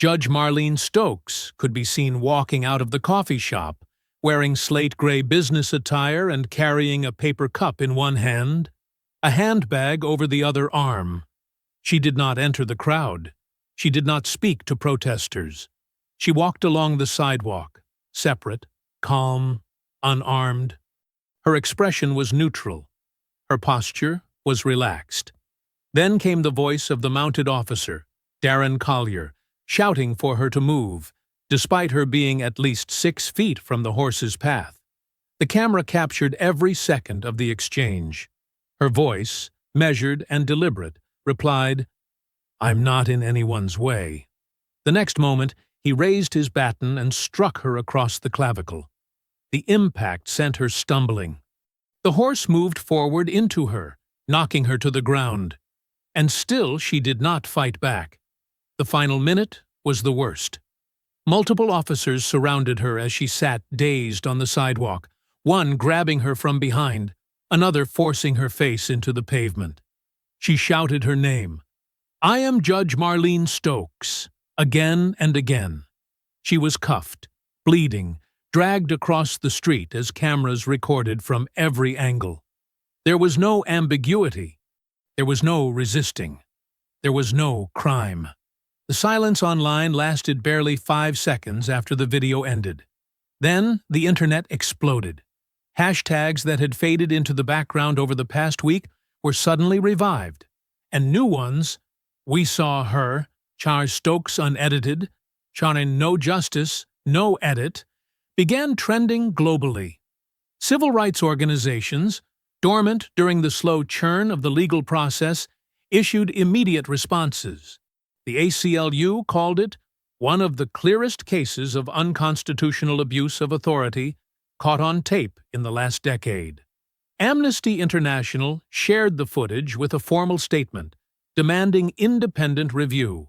Judge Marlene Stokes could be seen walking out of the coffee shop, wearing slate-gray business attire and carrying a paper cup in one hand. a handbag over the other arm. She did not enter the crowd. She did not speak to protesters. She walked along the sidewalk, separate, calm, unarmed. Her expression was neutral. Her posture was relaxed. Then came the voice of the mounted officer, Darren Collier, shouting for her to move, despite her being at least 6 feet from the horse's path. The camera captured every second of the exchange. Her voice, measured and deliberate, replied, "I'm not in anyone's way." The next moment, he raised his baton and struck her across the clavicle. The impact sent her stumbling. The horse moved forward into her, knocking her to the ground. And still she did not fight back. The final minute was the worst. Multiple officers surrounded her as she sat dazed on the sidewalk, one grabbing her from behind, another forcing her face into the pavement. She shouted her name. "I am Judge Marlene Stokes," again and again. She was cuffed, bleeding, dragged across the street as cameras recorded from every angle. There was no ambiguity. There was no resisting. There was no crime. The silence online lasted barely 5 seconds after the video ended. Then the internet exploded. Hashtags that had faded into the background over the past week were suddenly revived, and new ones, "We saw her," "Char Stokes unedited," "Charin no justice, no edit," began trending globally. Civil rights organizations, dormant during the slow churn of the legal process, issued immediate responses. The ACLU called it one of the clearest cases of unconstitutional abuse of authority caught on tape in the last decade. Amnesty International shared the footage with a formal statement, demanding independent review.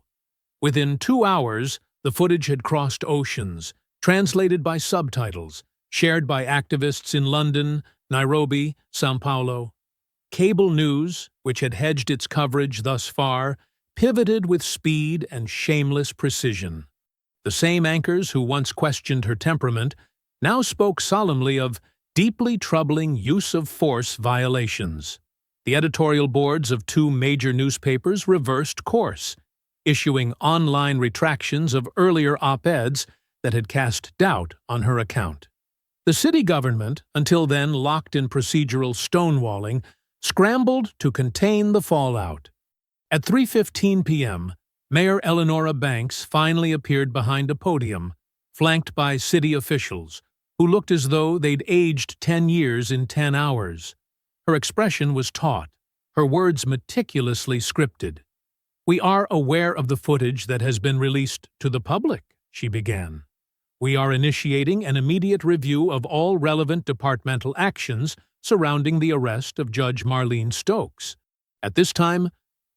Within 2 hours, the footage had crossed oceans, translated by subtitles, shared by activists in London, Nairobi, São Paulo. Cable news, which had hedged its coverage thus far, pivoted with speed and shameless precision. The same anchors who once questioned her temperament now spoke solemnly of deeply troubling use of force violations. The editorial boards of 2 major newspapers reversed course, issuing online retractions of earlier op-eds that had cast doubt on her account. The city government, until then locked in procedural stonewalling, scrambled to contain the fallout. At 3:15 p.m., Mayor Eleanora Banks finally appeared behind a podium, flanked by city officials, who looked as though they'd aged 10 years in 10 hours. Her expression was taut, her words meticulously scripted. "We are aware of the footage that has been released to the public," she began. "We are initiating an immediate review of all relevant departmental actions surrounding the arrest of Judge Marlene Stokes. At this time,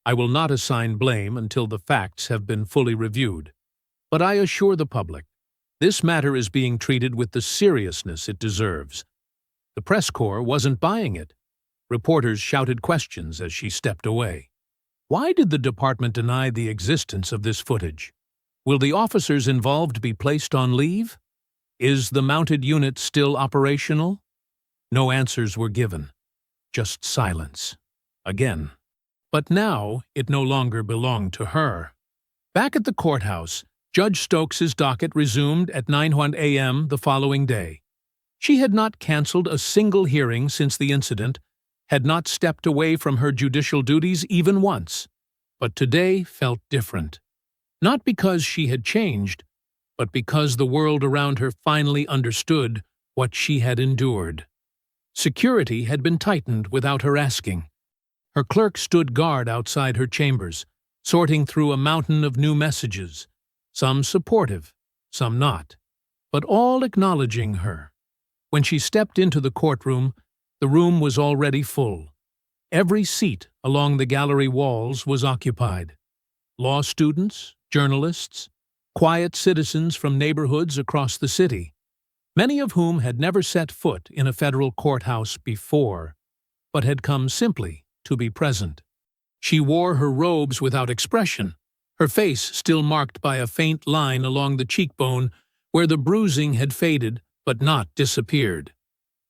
I will not assign blame until the facts have been fully reviewed. But I assure the public, this matter is being treated with the seriousness it deserves." The press corps wasn't buying it. Reporters shouted questions as she stepped away. Why did the department deny the existence of this footage? Will the officers involved be placed on leave? Is the mounted unit still operational? No answers were given. Just silence. Again. But now it no longer belonged to her. Back at the courthouse, Judge Stokes's docket resumed at 9:01 a.m. the following day. She had not canceled a single hearing since the incident, had not stepped away from her judicial duties even once. But today felt different. Not because she had changed, but because the world around her finally understood what she had endured. Security had been tightened without her asking. Her clerk stood guard outside her chambers, sorting through a mountain of new messages, some supportive, some not, but all acknowledging her. When she stepped into the courtroom, the room was already full. Every seat along the gallery walls was occupied. Law students, journalists, quiet citizens from neighborhoods across the city, many of whom had never set foot in a federal courthouse before, but had come simply to be present. She wore her robes without expression, her face still marked by a faint line along the cheekbone where the bruising had faded but not disappeared.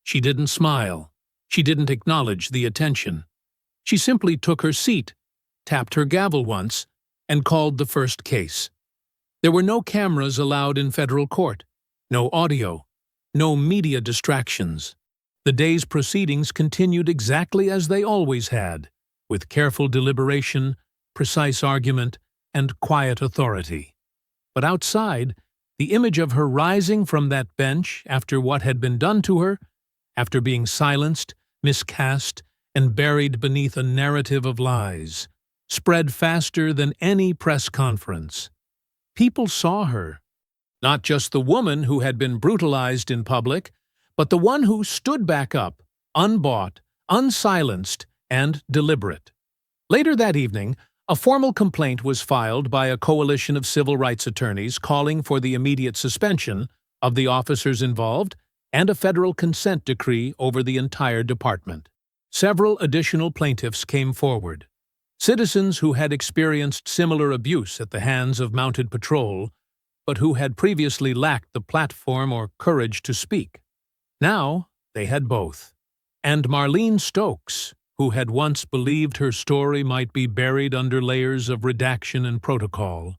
She didn't smile. She didn't acknowledge the attention. She simply took her seat, tapped her gavel once, and called the first case. There were no cameras allowed in federal court, no audio, no media distractions. The day's proceedings continued exactly as they always had, with careful deliberation, precise argument, and quiet authority. But outside, the image of her rising from that bench after what had been done to her, after being silenced, miscast, and buried beneath a narrative of lies, spread faster than any press conference. People saw her, not just the woman who had been brutalized in public, but the one who stood back up, unbought, unsilenced, and deliberate. Later that evening, a formal complaint was filed by a coalition of civil rights attorneys calling for the immediate suspension of the officers involved and a federal consent decree over the entire department. Several additional plaintiffs came forward. Citizens who had experienced similar abuse at the hands of mounted patrol, but who had previously lacked the platform or courage to speak. Now they had both. And Marlene Stokes, who had once believed her story might be buried under layers of redaction and protocol,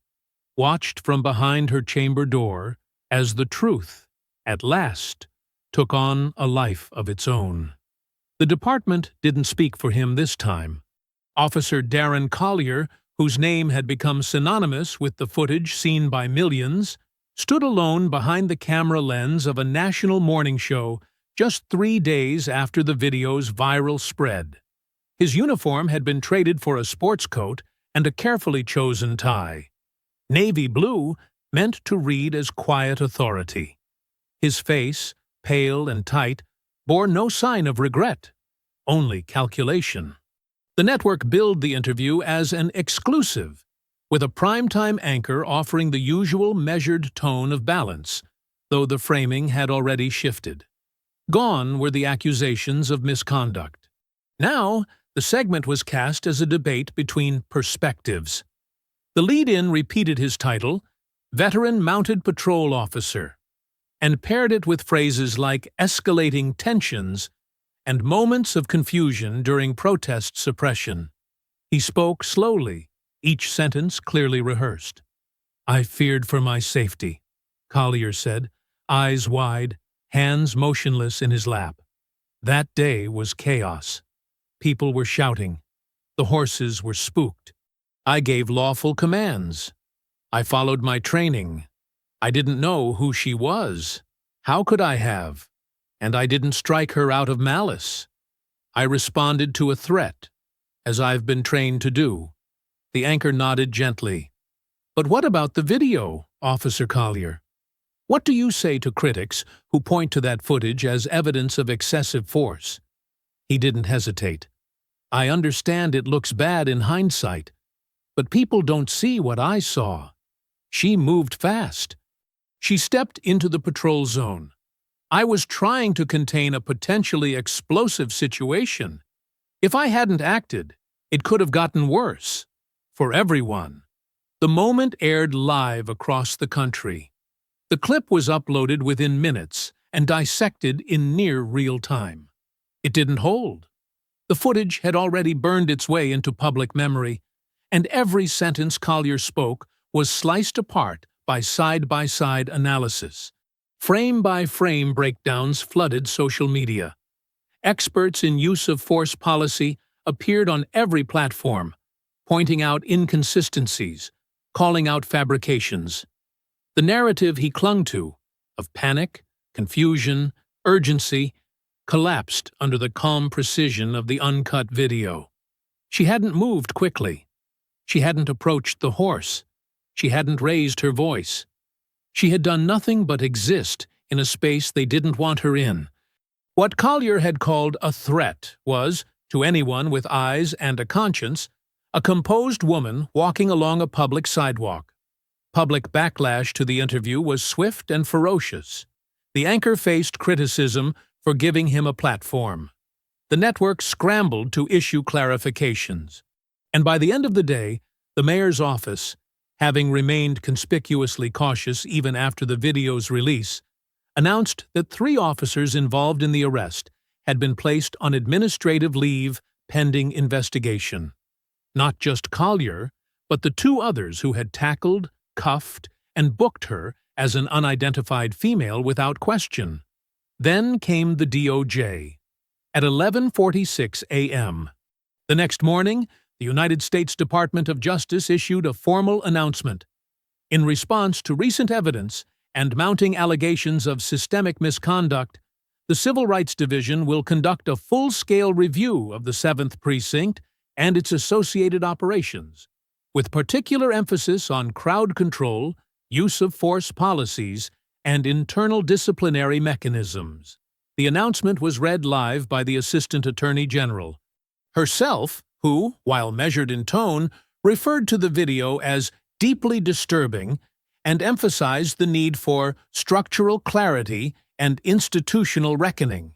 watched from behind her chamber door as the truth, at last, took on a life of its own. The department didn't speak for him this time. Officer Darren Collier, whose name had become synonymous with the footage seen by millions, stood alone behind the camera lens of a national morning show just 3 days after the video's viral spread. His uniform had been traded for a sports coat and a carefully chosen tie. Navy blue meant to read as quiet authority. His face, pale and tight, bore no sign of regret, only calculation. The network billed the interview as an exclusive, with a primetime anchor offering the usual measured tone of balance, though the framing had already shifted. Gone were the accusations of misconduct. Now, the segment was cast as a debate between perspectives. The lead-in repeated his title, Veteran Mounted Patrol Officer, and paired it with phrases like escalating tensions and moments of confusion during protest suppression. He spoke slowly, each sentence clearly rehearsed. "I feared for my safety," Collier said, eyes wide, hands motionless in his lap. "That day was chaos. People were shouting. The horses were spooked. I gave lawful commands. I followed my training. I didn't know who she was. How could I have? And I didn't strike her out of malice. I responded to a threat, as I've been trained to do." The anchor nodded gently. "But what about the video, Officer Collier? What do you say to critics who point to that footage as evidence of excessive force?" He didn't hesitate. "I understand it looks bad in hindsight, but people don't see what I saw. She moved fast. She stepped into the patrol zone. I was trying to contain a potentially explosive situation. If I hadn't acted, it could have gotten worse. For everyone." The moment aired live across the country. The clip was uploaded within minutes and dissected in near real time. It didn't hold. The footage had already burned its way into public memory, and every sentence Collier spoke was sliced apart by side-by-side analysis. Frame-by-frame breakdowns flooded social media. Experts in use of force policy appeared on every platform, pointing out inconsistencies, calling out fabrications. The narrative he clung to, of panic, confusion, urgency, collapsed under the calm precision of the uncut video. She hadn't moved quickly. She hadn't approached the horse. She hadn't raised her voice. She had done nothing but exist in a space they didn't want her in. What Collier had called a threat was, to anyone with eyes and a conscience, a composed woman walking along a public sidewalk. Public backlash to the interview was swift and ferocious. The anchor faced criticism for giving him a platform. The network scrambled to issue clarifications. And by the end of the day, the mayor's office, having remained conspicuously cautious even after the video's release, announced that 3 officers involved in the arrest had been placed on administrative leave pending investigation. Not just Collier, but the two others who had tackled, cuffed, and booked her as an unidentified female without question. Then came the DOJ. At 11:46 a.m. The next morning, the United States Department of Justice issued a formal announcement. In response to recent evidence and mounting allegations of systemic misconduct, the Civil Rights Division will conduct a full-scale review of the 7th Precinct and its associated operations, with particular emphasis on crowd control, use of force policies, and internal disciplinary mechanisms. The announcement was read live by the Assistant Attorney General herself, who, while measured in tone, referred to the video as deeply disturbing and emphasized the need for structural clarity and institutional reckoning.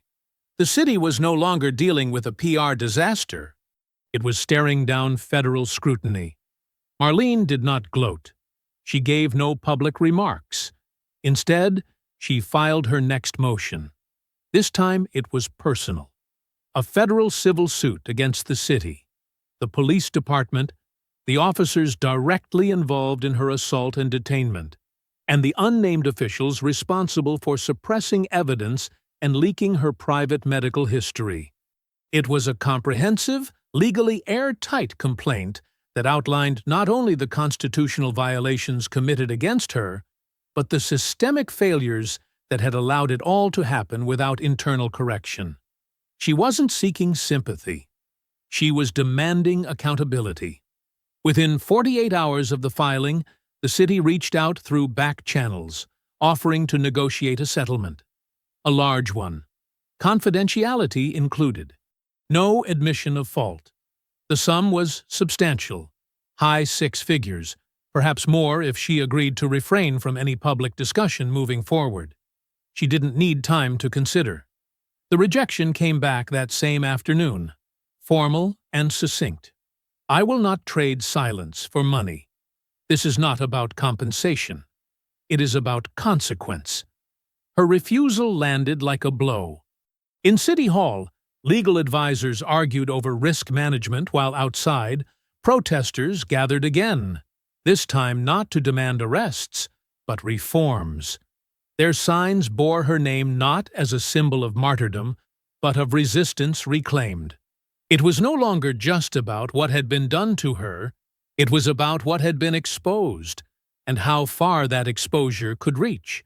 The city was no longer dealing with a PR disaster. It was staring down federal scrutiny. Marlene did not gloat. She gave no public remarks. Instead, she filed her next motion. This time it was personal. A federal civil suit against the city, the police department, the officers directly involved in her assault and detainment, and the unnamed officials responsible for suppressing evidence and leaking her private medical history. It was a comprehensive, legally airtight complaint that outlined not only the constitutional violations committed against her, but the systemic failures that had allowed it all to happen without internal correction. She wasn't seeking sympathy. She was demanding accountability. Within 48 hours of the filing, the city reached out through back channels, offering to negotiate a settlement. A large one. Confidentiality included. No admission of fault. The sum was substantial. High six figures, perhaps more if she agreed to refrain from any public discussion moving forward. She didn't need time to consider. The rejection came back that same afternoon, formal and succinct. I will not trade silence for money. This is not about compensation. It is about consequence. Her refusal landed like a blow. In City Hall, legal advisors argued over risk management while outside, protesters gathered again, this time not to demand arrests, but reforms. Their signs bore her name not as a symbol of martyrdom, but of resistance reclaimed. It was no longer just about what had been done to her, it was about what had been exposed, and how far that exposure could reach.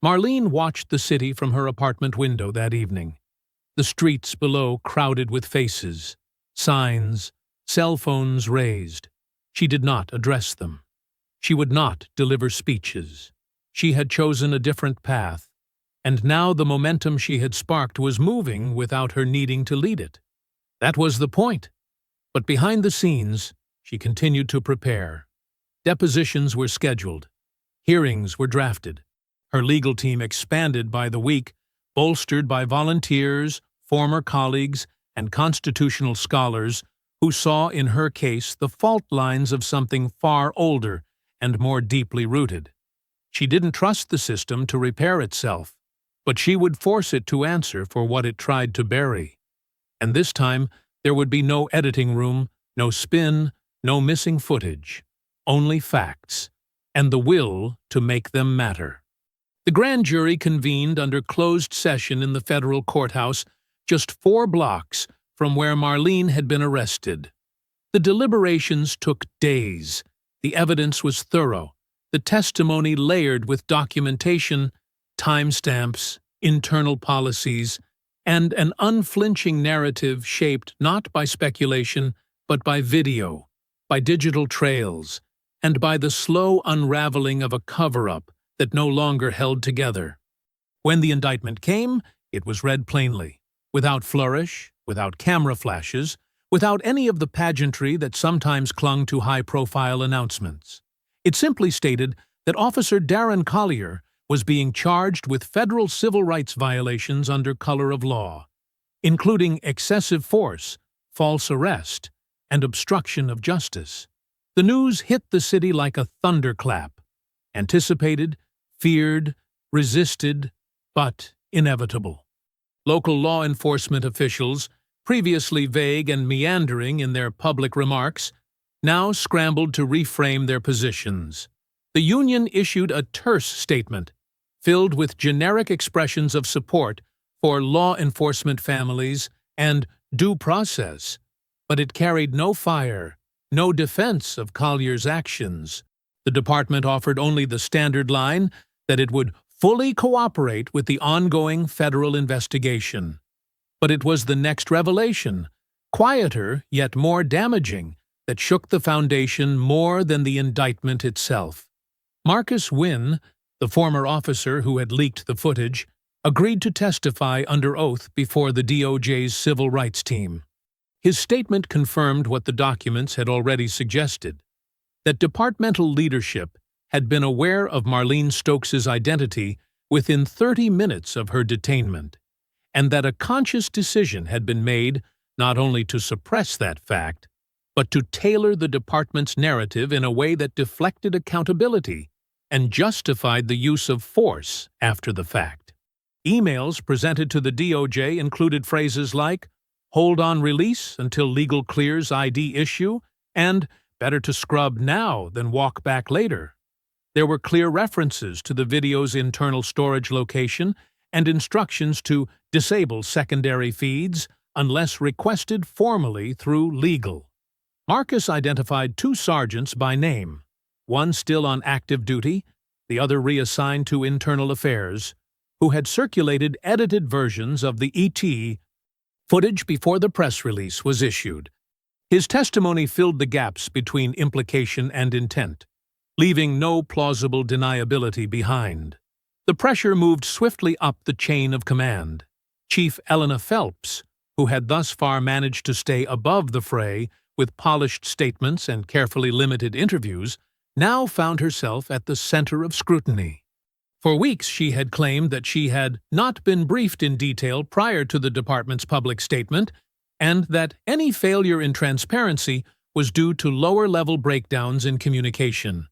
Marlene watched the city from her apartment window that evening. The streets below crowded with faces, signs, cell phones raised. She did not address them. She would not deliver speeches. She had chosen a different path, and now the momentum she had sparked was moving without her needing to lead it. That was the point. But behind the scenes, she continued to prepare. Depositions were scheduled. Hearings were drafted. Her legal team expanded by the week, bolstered by volunteers, former colleagues, and constitutional scholars who saw in her case the fault lines of something far older and more deeply rooted. She didn't trust the system to repair itself, but she would force it to answer for what it tried to bury. And this time, there would be no editing room, no spin, no missing footage, only facts, and the will to make them matter. The grand jury convened under closed session in the federal courthouse just 4 blocks from where Marlene had been arrested. The deliberations took days. The evidence was thorough, the testimony layered with documentation, timestamps, internal policies, and an unflinching narrative shaped not by speculation, but by video, by digital trails, and by the slow unraveling of a cover-up that no longer held together. When the indictment came, it was read plainly, without flourish, without camera flashes, without any of the pageantry that sometimes clung to high-profile announcements. It simply stated that Officer Darren Collier was being charged with federal civil rights violations under color of law, including excessive force, false arrest, and obstruction of justice. The news hit the city like a thunderclap, anticipated, feared, resisted, but inevitable. Local law enforcement officials, previously vague and meandering in their public remarks, now scrambled to reframe their positions. The union issued a terse statement, filled with generic expressions of support for law enforcement families and due process, but it carried no fire, no defense of Collier's actions. The department offered only the standard line that it would fully cooperate with the ongoing federal investigation. But it was the next revelation, quieter yet more damaging, that shook the foundation more than the indictment itself. Marcus Wynn, the former officer who had leaked the footage, agreed to testify under oath before the DOJ's civil rights team. His statement confirmed what the documents had already suggested, that departmental leadership had been aware of Marlene Stokes's identity within 30 minutes of her detainment, and that a conscious decision had been made not only to suppress that fact, but to tailor the department's narrative in a way that deflected accountability and justified the use of force after the fact. Emails presented to the DOJ included phrases like, "Hold on release until legal clears ID issue," and "better to scrub now than walk back later." There were clear references to the video's internal storage location and instructions to disable secondary feeds unless requested formally through legal. Marcus identified 2 sergeants by name, one still on active duty, the other reassigned to internal affairs, who had circulated edited versions of the ET footage before the press release was issued. His testimony filled the gaps between implication and intent, leaving no plausible deniability behind. The pressure moved swiftly up the chain of command. Chief Elena Phelps, who had thus far managed to stay above the fray with polished statements and carefully limited interviews, now found herself at the center of scrutiny. For weeks she had claimed that she had not been briefed in detail prior to the department's public statement, and that any failure in transparency was due to lower-level breakdowns in communication.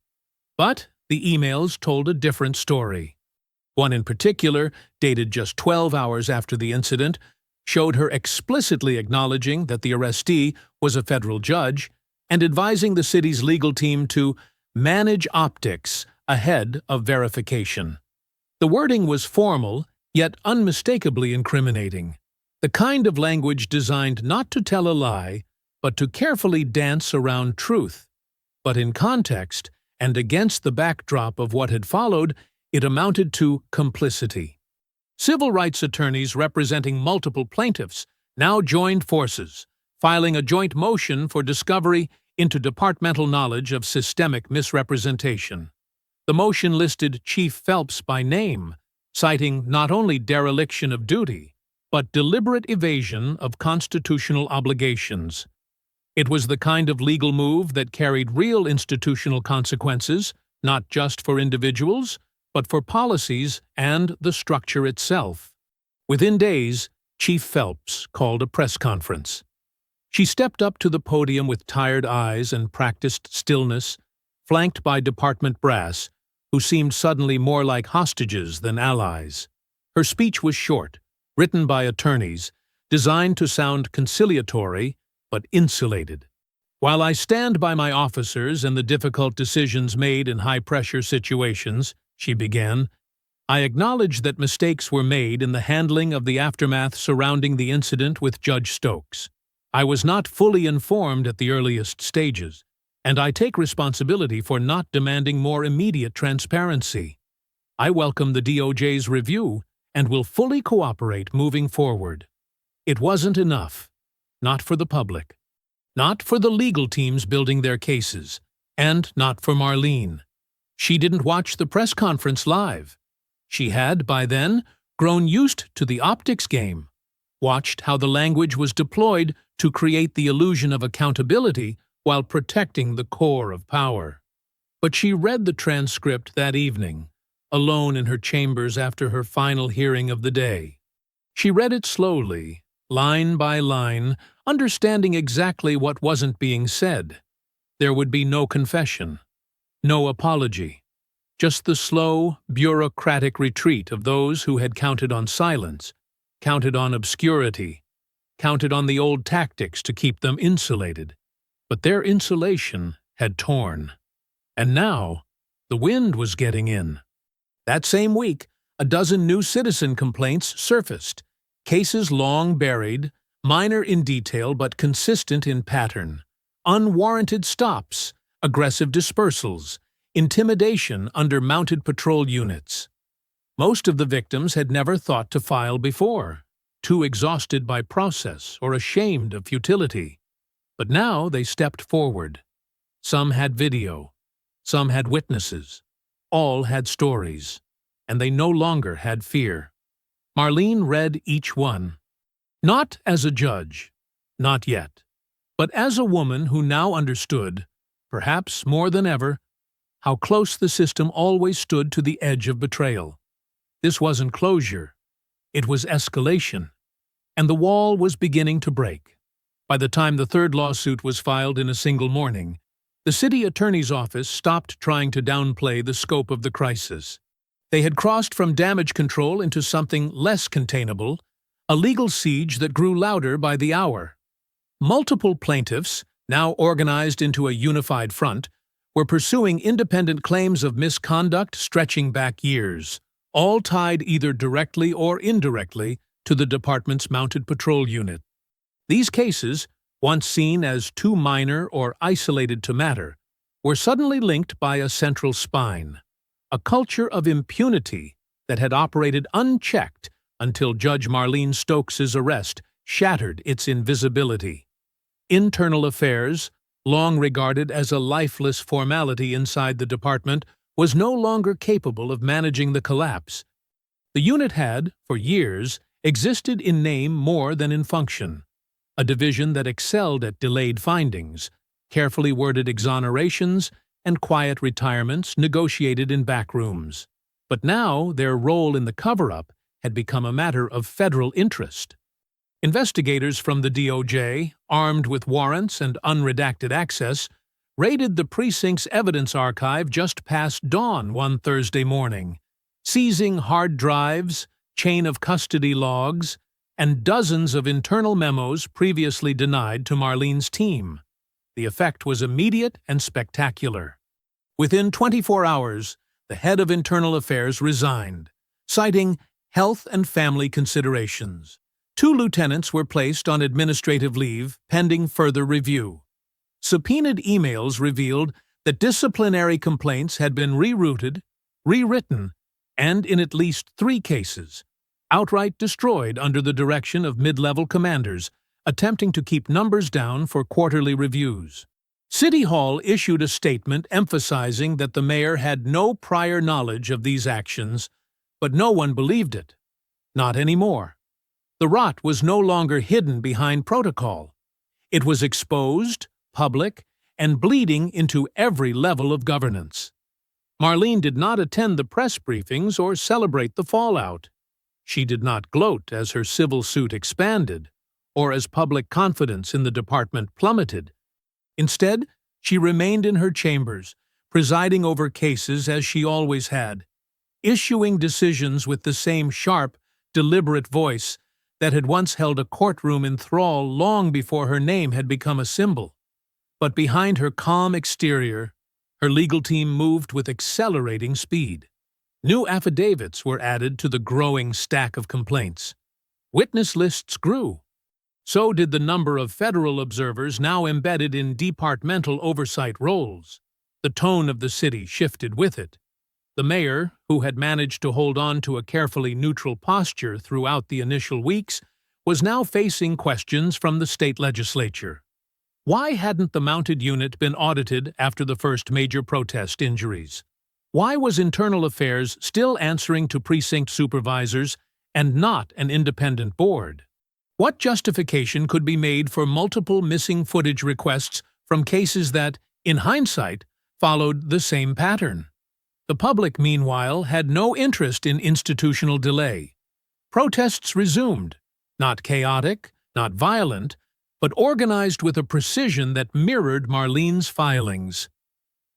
But the emails told a different story. One in particular, dated just 12 hours after the incident, showed her explicitly acknowledging that the arrestee was a federal judge and advising the city's legal team to manage optics ahead of verification. The wording was formal, yet unmistakably incriminating. The kind of language designed not to tell a lie, but to carefully dance around truth. But in context, and against the backdrop of what had followed, it amounted to complicity. Civil rights attorneys representing multiple plaintiffs now joined forces, filing a joint motion for discovery into departmental knowledge of systemic misrepresentation. The motion listed Chief Phelps by name, citing not only dereliction of duty, but deliberate evasion of constitutional obligations. It was the kind of legal move that carried real institutional consequences, not just for individuals, but for policies and the structure itself. Within days, Chief Phelps called a press conference. She stepped up to the podium with tired eyes and practiced stillness, flanked by department brass, who seemed suddenly more like hostages than allies. Her speech was short, written by attorneys, designed to sound conciliatory but insulated. "While I stand by my officers and the difficult decisions made in high-pressure situations," she began, "I acknowledge that mistakes were made in the handling of the aftermath surrounding the incident with Judge Stokes. I was not fully informed at the earliest stages, and I take responsibility for not demanding more immediate transparency. I welcome the DOJ's review and will fully cooperate moving forward. It wasn't enough. Not for the public. Not for the legal teams building their cases. And not for Marlene. She didn't watch the press conference live. She had, by then, grown used to the optics game, watched how the language was deployed to create the illusion of accountability while protecting the core of power. But she read the transcript that evening, alone in her chambers after her final hearing of the day. She read it slowly, line by line, understanding exactly what wasn't being said. There would be no confession, no apology, just the slow, bureaucratic retreat of those who had counted on silence, counted on obscurity, counted on the old tactics to keep them insulated. But their insulation had torn. And now, the wind was getting in. That same week, a dozen new citizen complaints surfaced, cases long buried, minor in detail but consistent in pattern, unwarranted stops, aggressive dispersals, intimidation under mounted patrol units. Most of the victims had never thought to file before, too exhausted by process or ashamed of futility. But now they stepped forward. Some had video, some had witnesses, all had stories, and they no longer had fear. Marlene read each one. Not as a judge, not yet, but as a woman who now understood, perhaps more than ever, how close the system always stood to the edge of betrayal. This wasn't closure, it was escalation, and the wall was beginning to break. By the time the third lawsuit was filed in a single morning, the city attorney's office stopped trying to downplay the scope of the crisis. They had crossed from damage control into something less containable, a legal siege that grew louder by the hour. Multiple plaintiffs, now organized into a unified front, were pursuing independent claims of misconduct stretching back years, all tied either directly or indirectly to the department's mounted patrol unit. These cases, once seen as too minor or isolated to matter, were suddenly linked by a central spine, a culture of impunity that had operated unchecked until Judge Marlene Stokes's arrest shattered its invisibility. Internal affairs, long regarded as a lifeless formality inside the department, was no longer capable of managing the collapse. The unit had, for years, existed in name more than in function, a division that excelled at delayed findings, carefully worded exonerations, and quiet retirements negotiated in back rooms. But now their role in the cover-up had become a matter of federal interest. Investigators from the DOJ, armed with warrants and unredacted access, raided the precinct's evidence archive just past dawn one Thursday morning, seizing hard drives, chain of custody logs, and dozens of internal memos previously denied to Marlene's team. The effect was immediate and spectacular. Within 24 hours, the head of Internal Affairs resigned, citing health and family considerations. 2 lieutenants were placed on administrative leave pending further review. Subpoenaed emails revealed that disciplinary complaints had been rerouted, rewritten, and in at least 3 cases, outright destroyed under the direction of mid-level commanders attempting to keep numbers down for quarterly reviews. City Hall issued a statement emphasizing that the mayor had no prior knowledge of these actions, but no one believed it. Not anymore. The rot was no longer hidden behind protocol. It was exposed, public, and bleeding into every level of governance. Marlene did not attend the press briefings or celebrate the fallout. She did not gloat as her civil suit expanded, or as public confidence in the department plummeted. Instead, she remained in her chambers, presiding over cases as she always had, issuing decisions with the same sharp, deliberate voice that had once held a courtroom in thrall long before her name had become a symbol. But behind her calm exterior, her legal team moved with accelerating speed. New affidavits were added to the growing stack of complaints. Witness lists grew. So did the number of federal observers now embedded in departmental oversight roles. The tone of the city shifted with it. The mayor, who had managed to hold on to a carefully neutral posture throughout the initial weeks, was now facing questions from the state legislature. Why hadn't the mounted unit been audited after the first major protest injuries? Why was Internal Affairs still answering to precinct supervisors and not an independent board? What justification could be made for multiple missing footage requests from cases that, in hindsight, followed the same pattern? The public, meanwhile, had no interest in institutional delay. Protests resumed, not chaotic, not violent, but organized with a precision that mirrored Marlene's filings.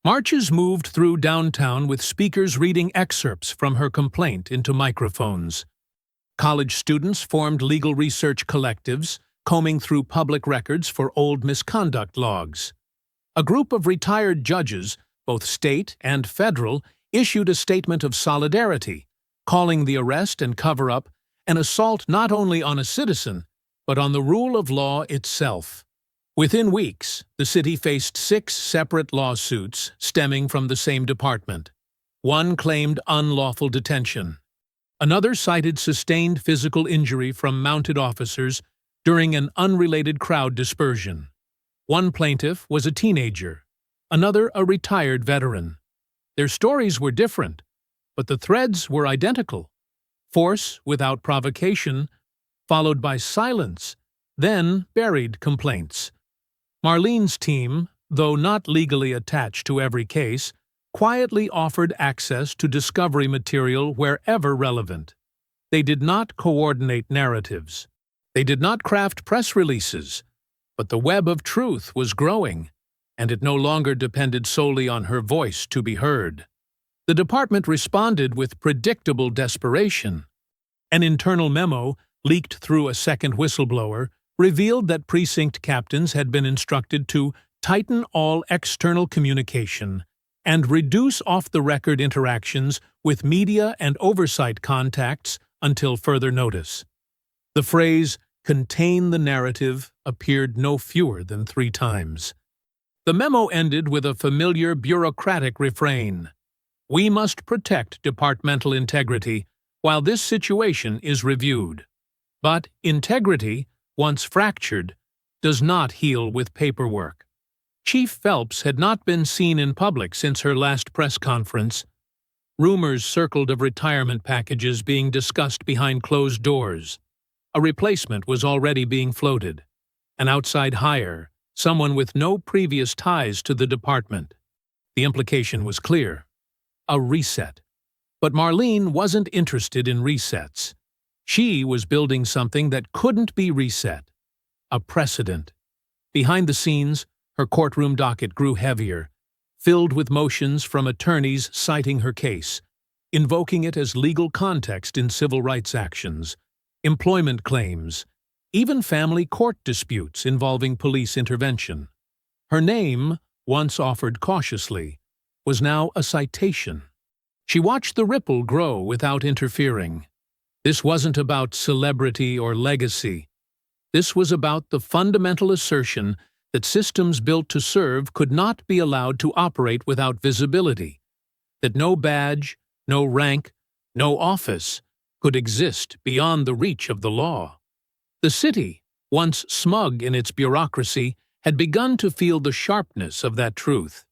Marches moved through downtown with speakers reading excerpts from her complaint into microphones. College students formed legal research collectives, combing through public records for old misconduct logs. A group of retired judges, both state and federal, issued a statement of solidarity, calling the arrest and cover-up an assault not only on a citizen, but on the rule of law itself. Within weeks, the city faced 6 separate lawsuits stemming from the same department. One claimed unlawful detention. Another cited sustained physical injury from mounted officers during an unrelated crowd dispersion. One plaintiff was a teenager, another a retired veteran. Their stories were different, but the threads were identical. Force without provocation, followed by silence, then buried complaints. Marlene's team, though not legally attached to every case, quietly offered access to discovery material wherever relevant. They did not coordinate narratives. They did not craft press releases. But the web of truth was growing, and it no longer depended solely on her voice to be heard. The department responded with predictable desperation. An internal memo, leaked through a second whistleblower, revealed that precinct captains had been instructed to tighten all external communication and reduce off-the-record interactions with media and oversight contacts until further notice. The phrase, "contain the narrative," appeared no fewer than 3 times. The memo ended with a familiar bureaucratic refrain: "We must protect departmental integrity while this situation is reviewed." But integrity, once fractured, does not heal with paperwork. Chief Phelps had not been seen in public since her last press conference. Rumors circled of retirement packages being discussed behind closed doors. A replacement was already being floated. An outside hire, someone with no previous ties to the department. The implication was clear: a reset. But Marlene wasn't interested in resets. She was building something that couldn't be reset: a precedent. Behind the scenes, her courtroom docket grew heavier, filled with motions from attorneys citing her case, invoking it as legal context in civil rights actions, employment claims, even family court disputes involving police intervention. Her name, once offered cautiously, was now a citation. She watched the ripple grow without interfering. This wasn't about celebrity or legacy. This was about the fundamental assertion that systems built to serve could not be allowed to operate without visibility, that no badge, no rank, no office could exist beyond the reach of the law. The city, once smug in its bureaucracy, had begun to feel the sharpness of that truth.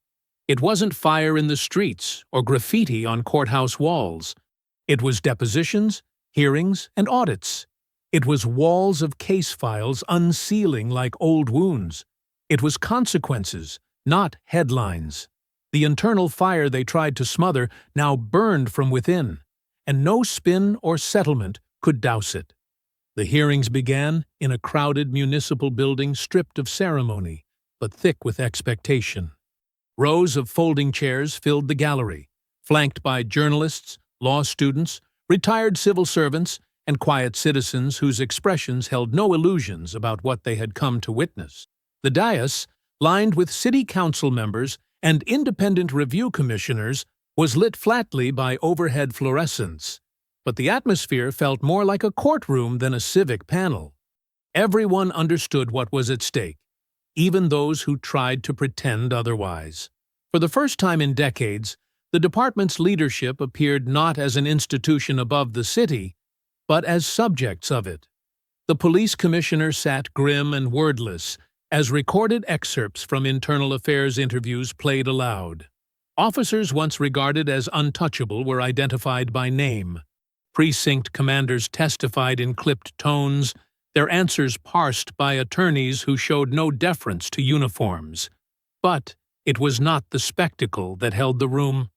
It wasn't fire in the streets or graffiti on courthouse walls. It was depositions, hearings, and audits. It was walls of case files unsealing like old wounds. It was consequences, not headlines. The internal fire they tried to smother now burned from within, and no spin or settlement could douse it. The hearings began in a crowded municipal building stripped of ceremony, but thick with expectation. Rows of folding chairs filled the gallery, flanked by journalists, law students, retired civil servants, and quiet citizens whose expressions held no illusions about what they had come to witness. The dais, lined with city council members and independent review commissioners, was lit flatly by overhead fluorescents, but the atmosphere felt more like a courtroom than a civic panel. Everyone understood what was at stake, even those who tried to pretend otherwise. For the first time in decades, the department's leadership appeared not as an institution above the city, but as subjects of it. The police commissioner sat grim and wordless as recorded excerpts from internal affairs interviews played aloud. Officers once regarded as untouchable were identified by name. Precinct commanders testified in clipped tones, their answers parsed by attorneys who showed no deference to uniforms. But it was not the spectacle that held the room.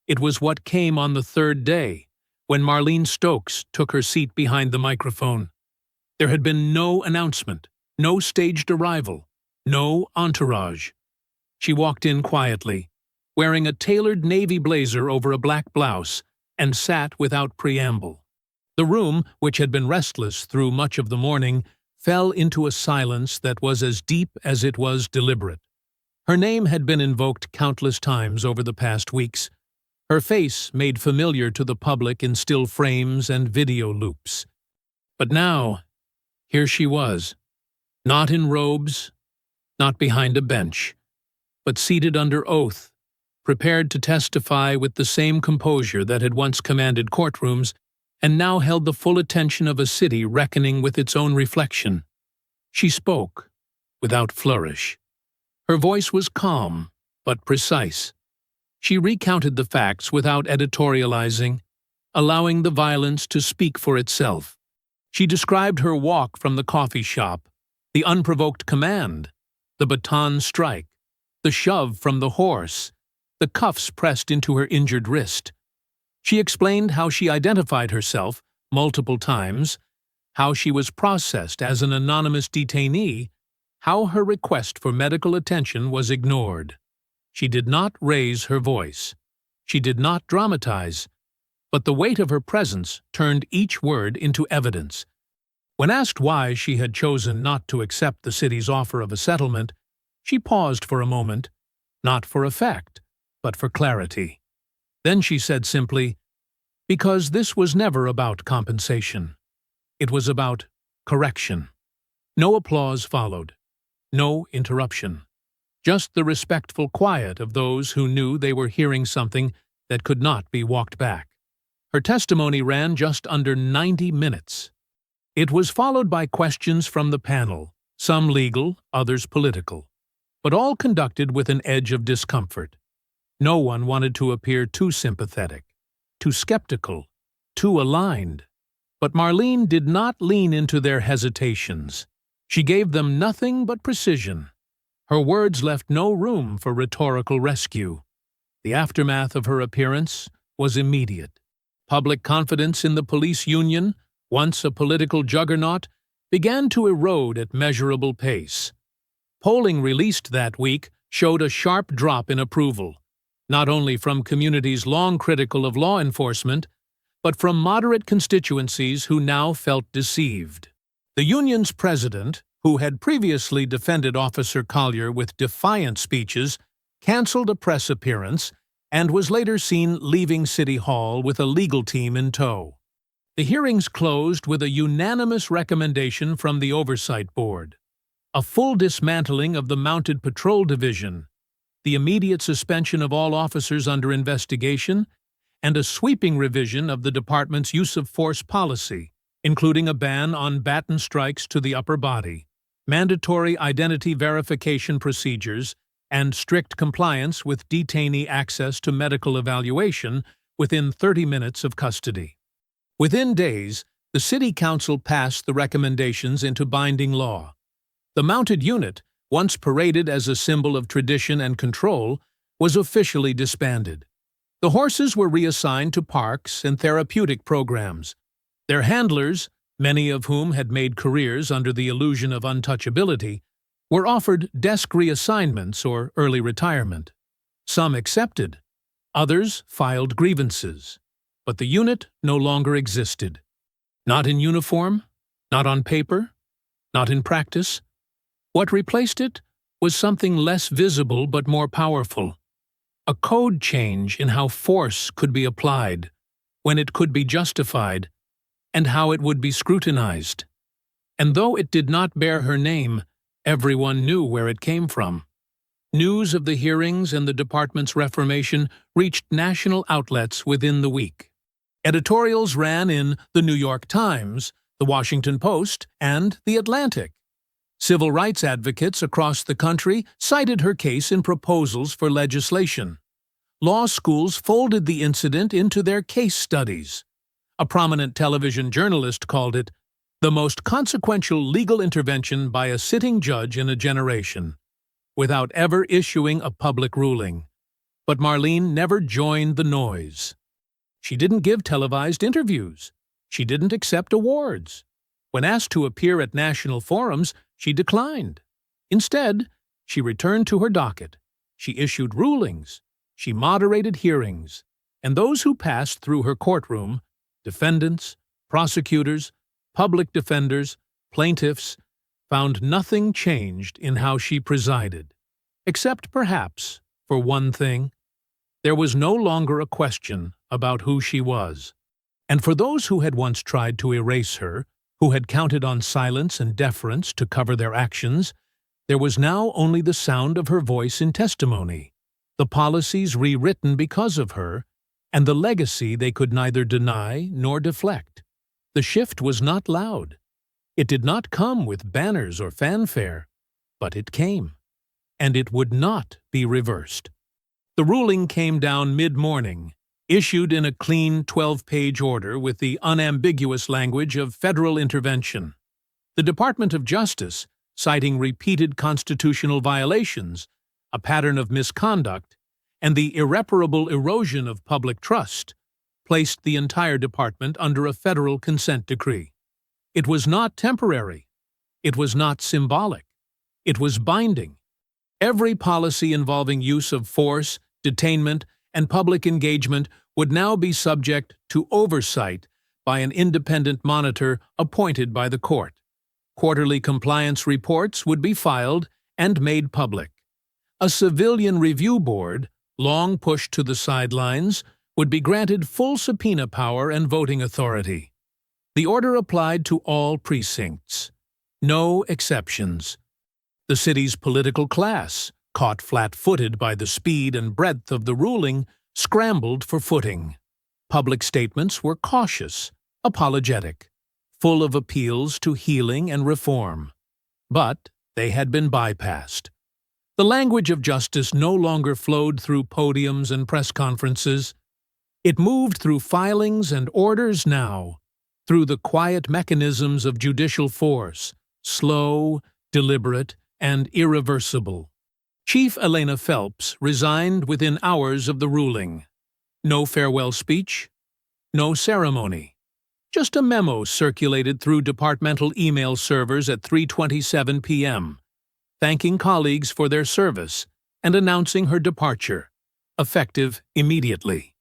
It was what came on the 3rd day, when Marlene Stokes took her seat behind the microphone. There had been no announcement, no staged arrival, no entourage. She walked in quietly, wearing a tailored navy blazer over a black blouse, and sat without preamble. The room, which had been restless through much of the morning, fell into a silence that was as deep as it was deliberate. Her name had been invoked countless times over the past weeks, her face made familiar to the public in still frames and video loops. But now, here she was, not in robes, not behind a bench, but seated under oath, prepared to testify with the same composure that had once commanded courtrooms and now held the full attention of a city reckoning with its own reflection. She spoke, without flourish. Her voice was calm, but precise. She recounted the facts without editorializing, allowing the violence to speak for itself. She described her walk from the coffee shop, the unprovoked command, the baton strike, the shove from the horse, the cuffs pressed into her injured wrist. She explained how she identified herself multiple times, how she was processed as an anonymous detainee, how her request for medical attention was ignored. She did not raise her voice. She did not dramatize, but the weight of her presence turned each word into evidence. When asked why she had chosen not to accept the city's offer of a settlement, she paused for a moment, not for effect, but for clarity. Then she said simply, "Because this was never about compensation. It was about correction." No applause followed. No interruption. Just the respectful quiet of those who knew they were hearing something that could not be walked back. Her testimony ran just under 90 minutes. It was followed by questions from the panel, some legal, others political, but all conducted with an edge of discomfort. No one wanted to appear too sympathetic, too skeptical, too aligned. But Marlene did not lean into their hesitations. She gave them nothing but precision. Her words left no room for rhetorical rescue. The aftermath of her appearance was immediate. Public confidence in the police union, once a political juggernaut, began to erode at measurable pace. Polling released that week showed a sharp drop in approval, not only from communities long critical of law enforcement, but from moderate constituencies who now felt deceived. The union's president, who had previously defended Officer Collier with defiant speeches, canceled a press appearance and was later seen leaving City Hall with a legal team in tow. The hearings closed with a unanimous recommendation from the Oversight Board: a full dismantling of the Mounted Patrol Division, the immediate suspension of all officers under investigation, and a sweeping revision of the department's use of force policy, including a ban on baton strikes to the upper body, mandatory identity verification procedures, and strict compliance with detainee access to medical evaluation within 30 minutes of custody. Within days, the City Council passed the recommendations into binding law. The mounted unit, once paraded as a symbol of tradition and control, was officially disbanded. The horses were reassigned to parks and therapeutic programs. Their handlers, many of whom had made careers under the illusion of untouchability, were offered desk reassignments or early retirement. Some accepted. Others filed grievances. But the unit no longer existed. Not in uniform, not on paper, not in practice. What replaced it was something less visible but more powerful. A code change in how force could be applied, when it could be justified, and how it would be scrutinized. And though it did not bear her name, everyone knew where it came from. News of the hearings and the department's reformation reached national outlets within the week. Editorials ran in The New York Times, The Washington Post, and The Atlantic. Civil rights advocates across the country cited her case in proposals for legislation. Law schools folded the incident into their case studies. A prominent television journalist called it the most consequential legal intervention by a sitting judge in a generation, without ever issuing a public ruling. But Marlene never joined the noise. She didn't give televised interviews. She didn't accept awards. When asked to appear at national forums, she declined. Instead, she returned to her docket. She issued rulings. She moderated hearings. And those who passed through her courtroom, defendants, prosecutors, public defenders, plaintiffs, found nothing changed in how she presided, except perhaps for one thing. There was no longer a question about who she was. And for those who had once tried to erase her, who had counted on silence and deference to cover their actions, there was now only the sound of her voice in testimony, the policies rewritten because of her, and the legacy they could neither deny nor deflect. The shift was not loud. It did not come with banners or fanfare, but it came, and it would not be reversed. The ruling came down mid-morning, issued in a clean 12-page order with the unambiguous language of federal intervention. The Department of Justice, citing repeated constitutional violations, a pattern of misconduct, and the irreparable erosion of public trust, placed the entire department under a federal consent decree. It was not temporary. It was not symbolic. It was binding. Every policy involving use of force, detainment, and public engagement would now be subject to oversight by an independent monitor appointed by the court. Quarterly compliance reports would be filed and made public. A civilian review board, long pushed to the sidelines, would be granted full subpoena power and voting authority. The order applied to all precincts. No exceptions. The city's political class, caught flat-footed by the speed and breadth of the ruling, scrambled for footing. Public statements were cautious, apologetic, full of appeals to healing and reform. But they had been bypassed. The language of justice no longer flowed through podiums and press conferences. It moved through filings and orders now, through the quiet mechanisms of judicial force, slow, deliberate, and irreversible. Chief Elena Phelps resigned within hours of the ruling. No farewell speech, no ceremony. Just a memo circulated through departmental email servers at 3:27 p.m., thanking colleagues for their service and announcing her departure, effective immediately.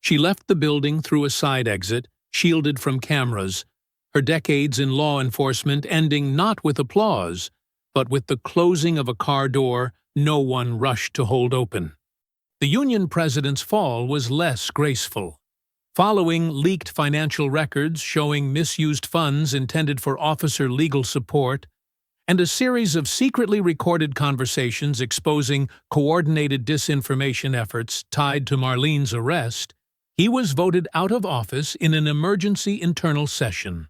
She left the building through a side exit, shielded from cameras, her decades in law enforcement ending not with applause, but with the closing of a car door no one rushed to hold open. The Union president's fall was less graceful. Following leaked financial records showing misused funds intended for officer legal support, and a series of secretly recorded conversations exposing coordinated disinformation efforts tied to Marlene's arrest, he was voted out of office in an emergency internal session.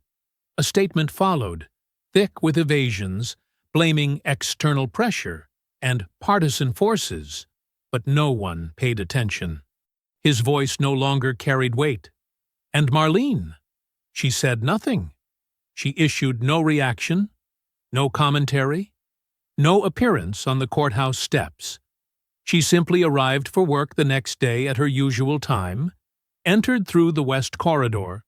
A statement followed, thick with evasions, blaming external pressure and partisan forces, but no one paid attention. His voice no longer carried weight. And Marlene? She said nothing. She issued no reaction, no commentary, no appearance on the courthouse steps. She simply arrived for work the next day at her usual time, entered through the west corridor,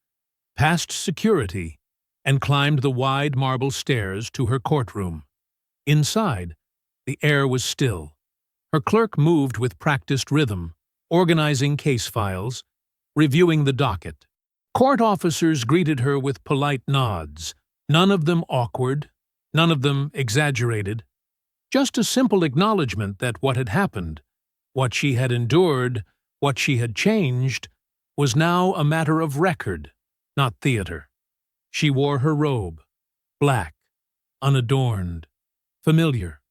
passed security, and climbed the wide marble stairs to her courtroom. Inside, the air was still. Her clerk moved with practiced rhythm, organizing case files, reviewing the docket. Court officers greeted her with polite nods, none of them awkward, none of them exaggerated. Just a simple acknowledgement that what had happened, what she had endured, what she had changed, was now a matter of record, not theater. She wore her robe, black, unadorned, familiar.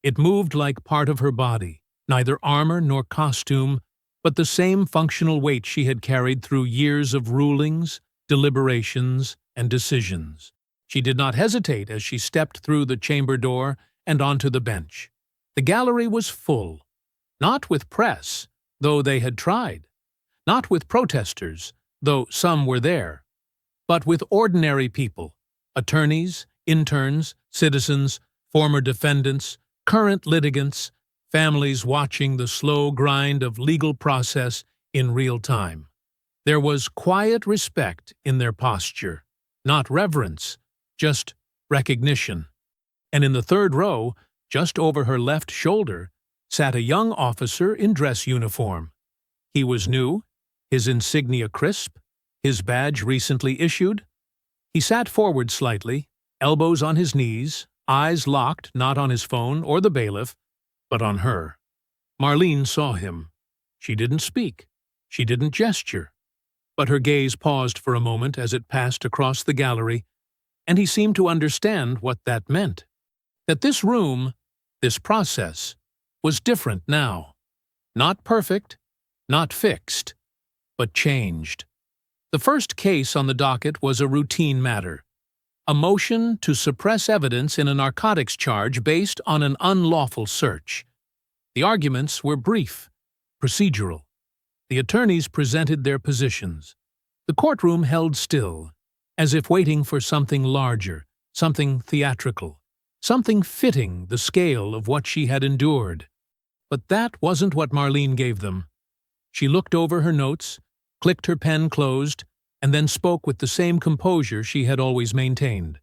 It moved like part of her body, neither armor nor costume, but the same functional weight she had carried through years of rulings, deliberations, and decisions. She did not hesitate as she stepped through the chamber door and onto the bench. The gallery was full, not with press, though they had tried, not with protesters, though some were there, but with ordinary people, attorneys, interns, citizens, former defendants, current litigants, families watching the slow grind of legal process in real time. There was quiet respect in their posture, not reverence, just recognition. And in the third row, just over her left shoulder, sat a young officer in dress uniform. He was new, his insignia crisp, his badge recently issued. He sat forward slightly, elbows on his knees, eyes locked not on his phone or the bailiff, but on her. Marlene saw him. She didn't speak. She didn't gesture. But her gaze paused for a moment as it passed across the gallery, and he seemed to understand what that meant. That this room, this process, was different now. Not perfect, not fixed, but changed. The first case on the docket was a routine matter. A motion to suppress evidence in a narcotics charge based on an unlawful search. The arguments were brief, procedural. The attorneys presented their positions. The courtroom held still, as if waiting for something larger, something theatrical, something fitting the scale of what she had endured. But that wasn't what Marlene gave them. She looked over her notes, clicked her pen closed, and then spoke with the same composure she had always maintained.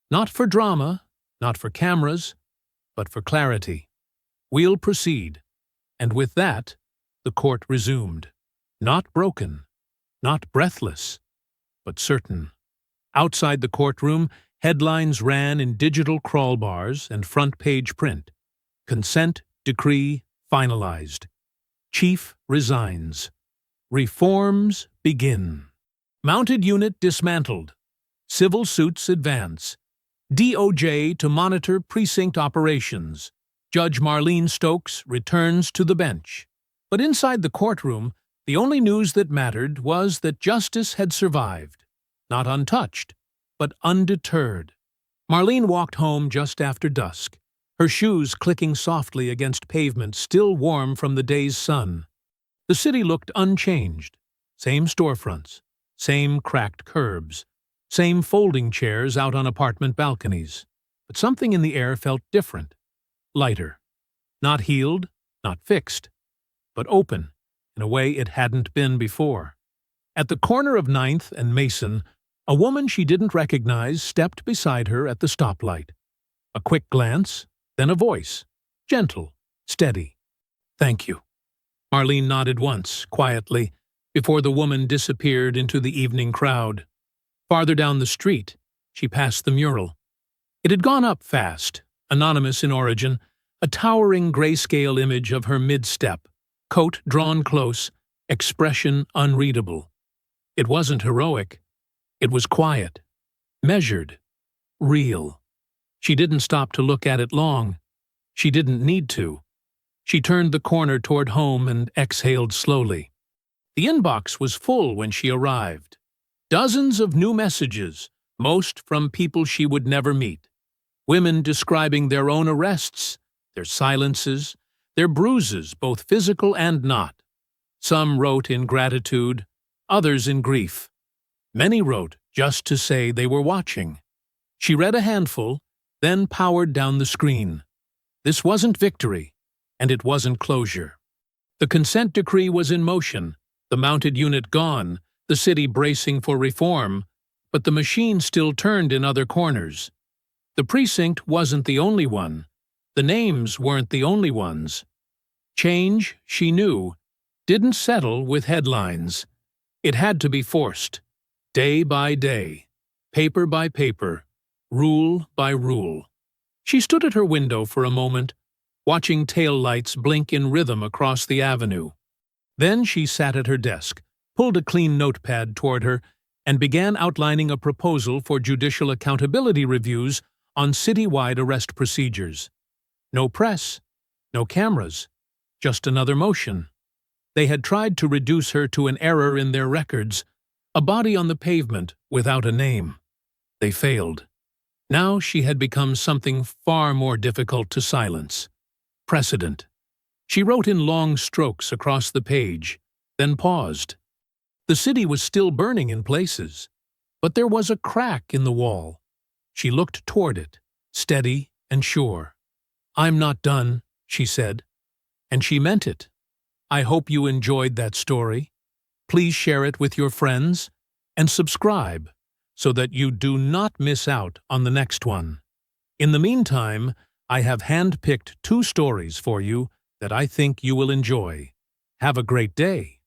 Not for drama, not for cameras, but for clarity. We'll proceed. And with that, the court resumed. Not broken, not breathless, but certain. Outside the courtroom, headlines ran in digital crawl bars and front-page print. Consent decree finalized. Chief resigns. Reforms begin. Mounted unit dismantled. Civil suits advance. DOJ to monitor precinct operations. Judge Marlene Stokes returns to the bench. But inside the courtroom, the only news that mattered was that justice had survived. Not untouched, but undeterred. Marlene walked home just after dusk, her shoes clicking softly against pavement still warm from the day's sun. The city looked unchanged. Same storefronts, same cracked curbs, same folding chairs out on apartment balconies. But something in the air felt different, lighter. Not healed, not fixed, but open in a way it hadn't been before. At the corner of 9th and Mason, a woman she didn't recognize stepped beside her at the stoplight. A quick glance, then a voice, gentle, steady. "Thank you." Marlene nodded once, quietly, before the woman disappeared into the evening crowd. Farther down the street, she passed the mural. It had gone up fast, anonymous in origin, a towering grayscale image of her mid-step, coat drawn close, expression unreadable. It wasn't heroic. It was quiet, measured, real. She didn't stop to look at it long. She didn't need to. She turned the corner toward home and exhaled slowly. The inbox was full when she arrived. Dozens of new messages, most from people she would never meet. Women describing their own arrests, their silences, their bruises, both physical and not. Some wrote in gratitude, others in grief. Many wrote just to say they were watching. She read a handful, then powered down the screen. This wasn't victory, and it wasn't closure. The consent decree was in motion, the mounted unit gone, the city bracing for reform, but the machine still turned in other corners. The precinct wasn't the only one. The names weren't the only ones. Change, she knew, didn't settle with headlines. It had to be forced, day by day, paper by paper, rule by rule. She stood at her window for a moment, watching taillights blink in rhythm across the avenue. Then she sat at her desk, pulled a clean notepad toward her, and began outlining a proposal for judicial accountability reviews on citywide arrest procedures. No press, no cameras, just another motion. They had tried to reduce her to an error in their records, a body on the pavement without a name. They failed. Now she had become something far more difficult to silence. Precedent. She wrote in long strokes across the page, then paused. The city was still burning in places, but there was a crack in the wall. She looked toward it, steady and sure. "I'm not done," she said. And she meant it. I hope you enjoyed that story. Please share it with your friends and subscribe so that you do not miss out on the next one. In the meantime, I have hand-picked 2 stories for you that I think you will enjoy. Have a great day.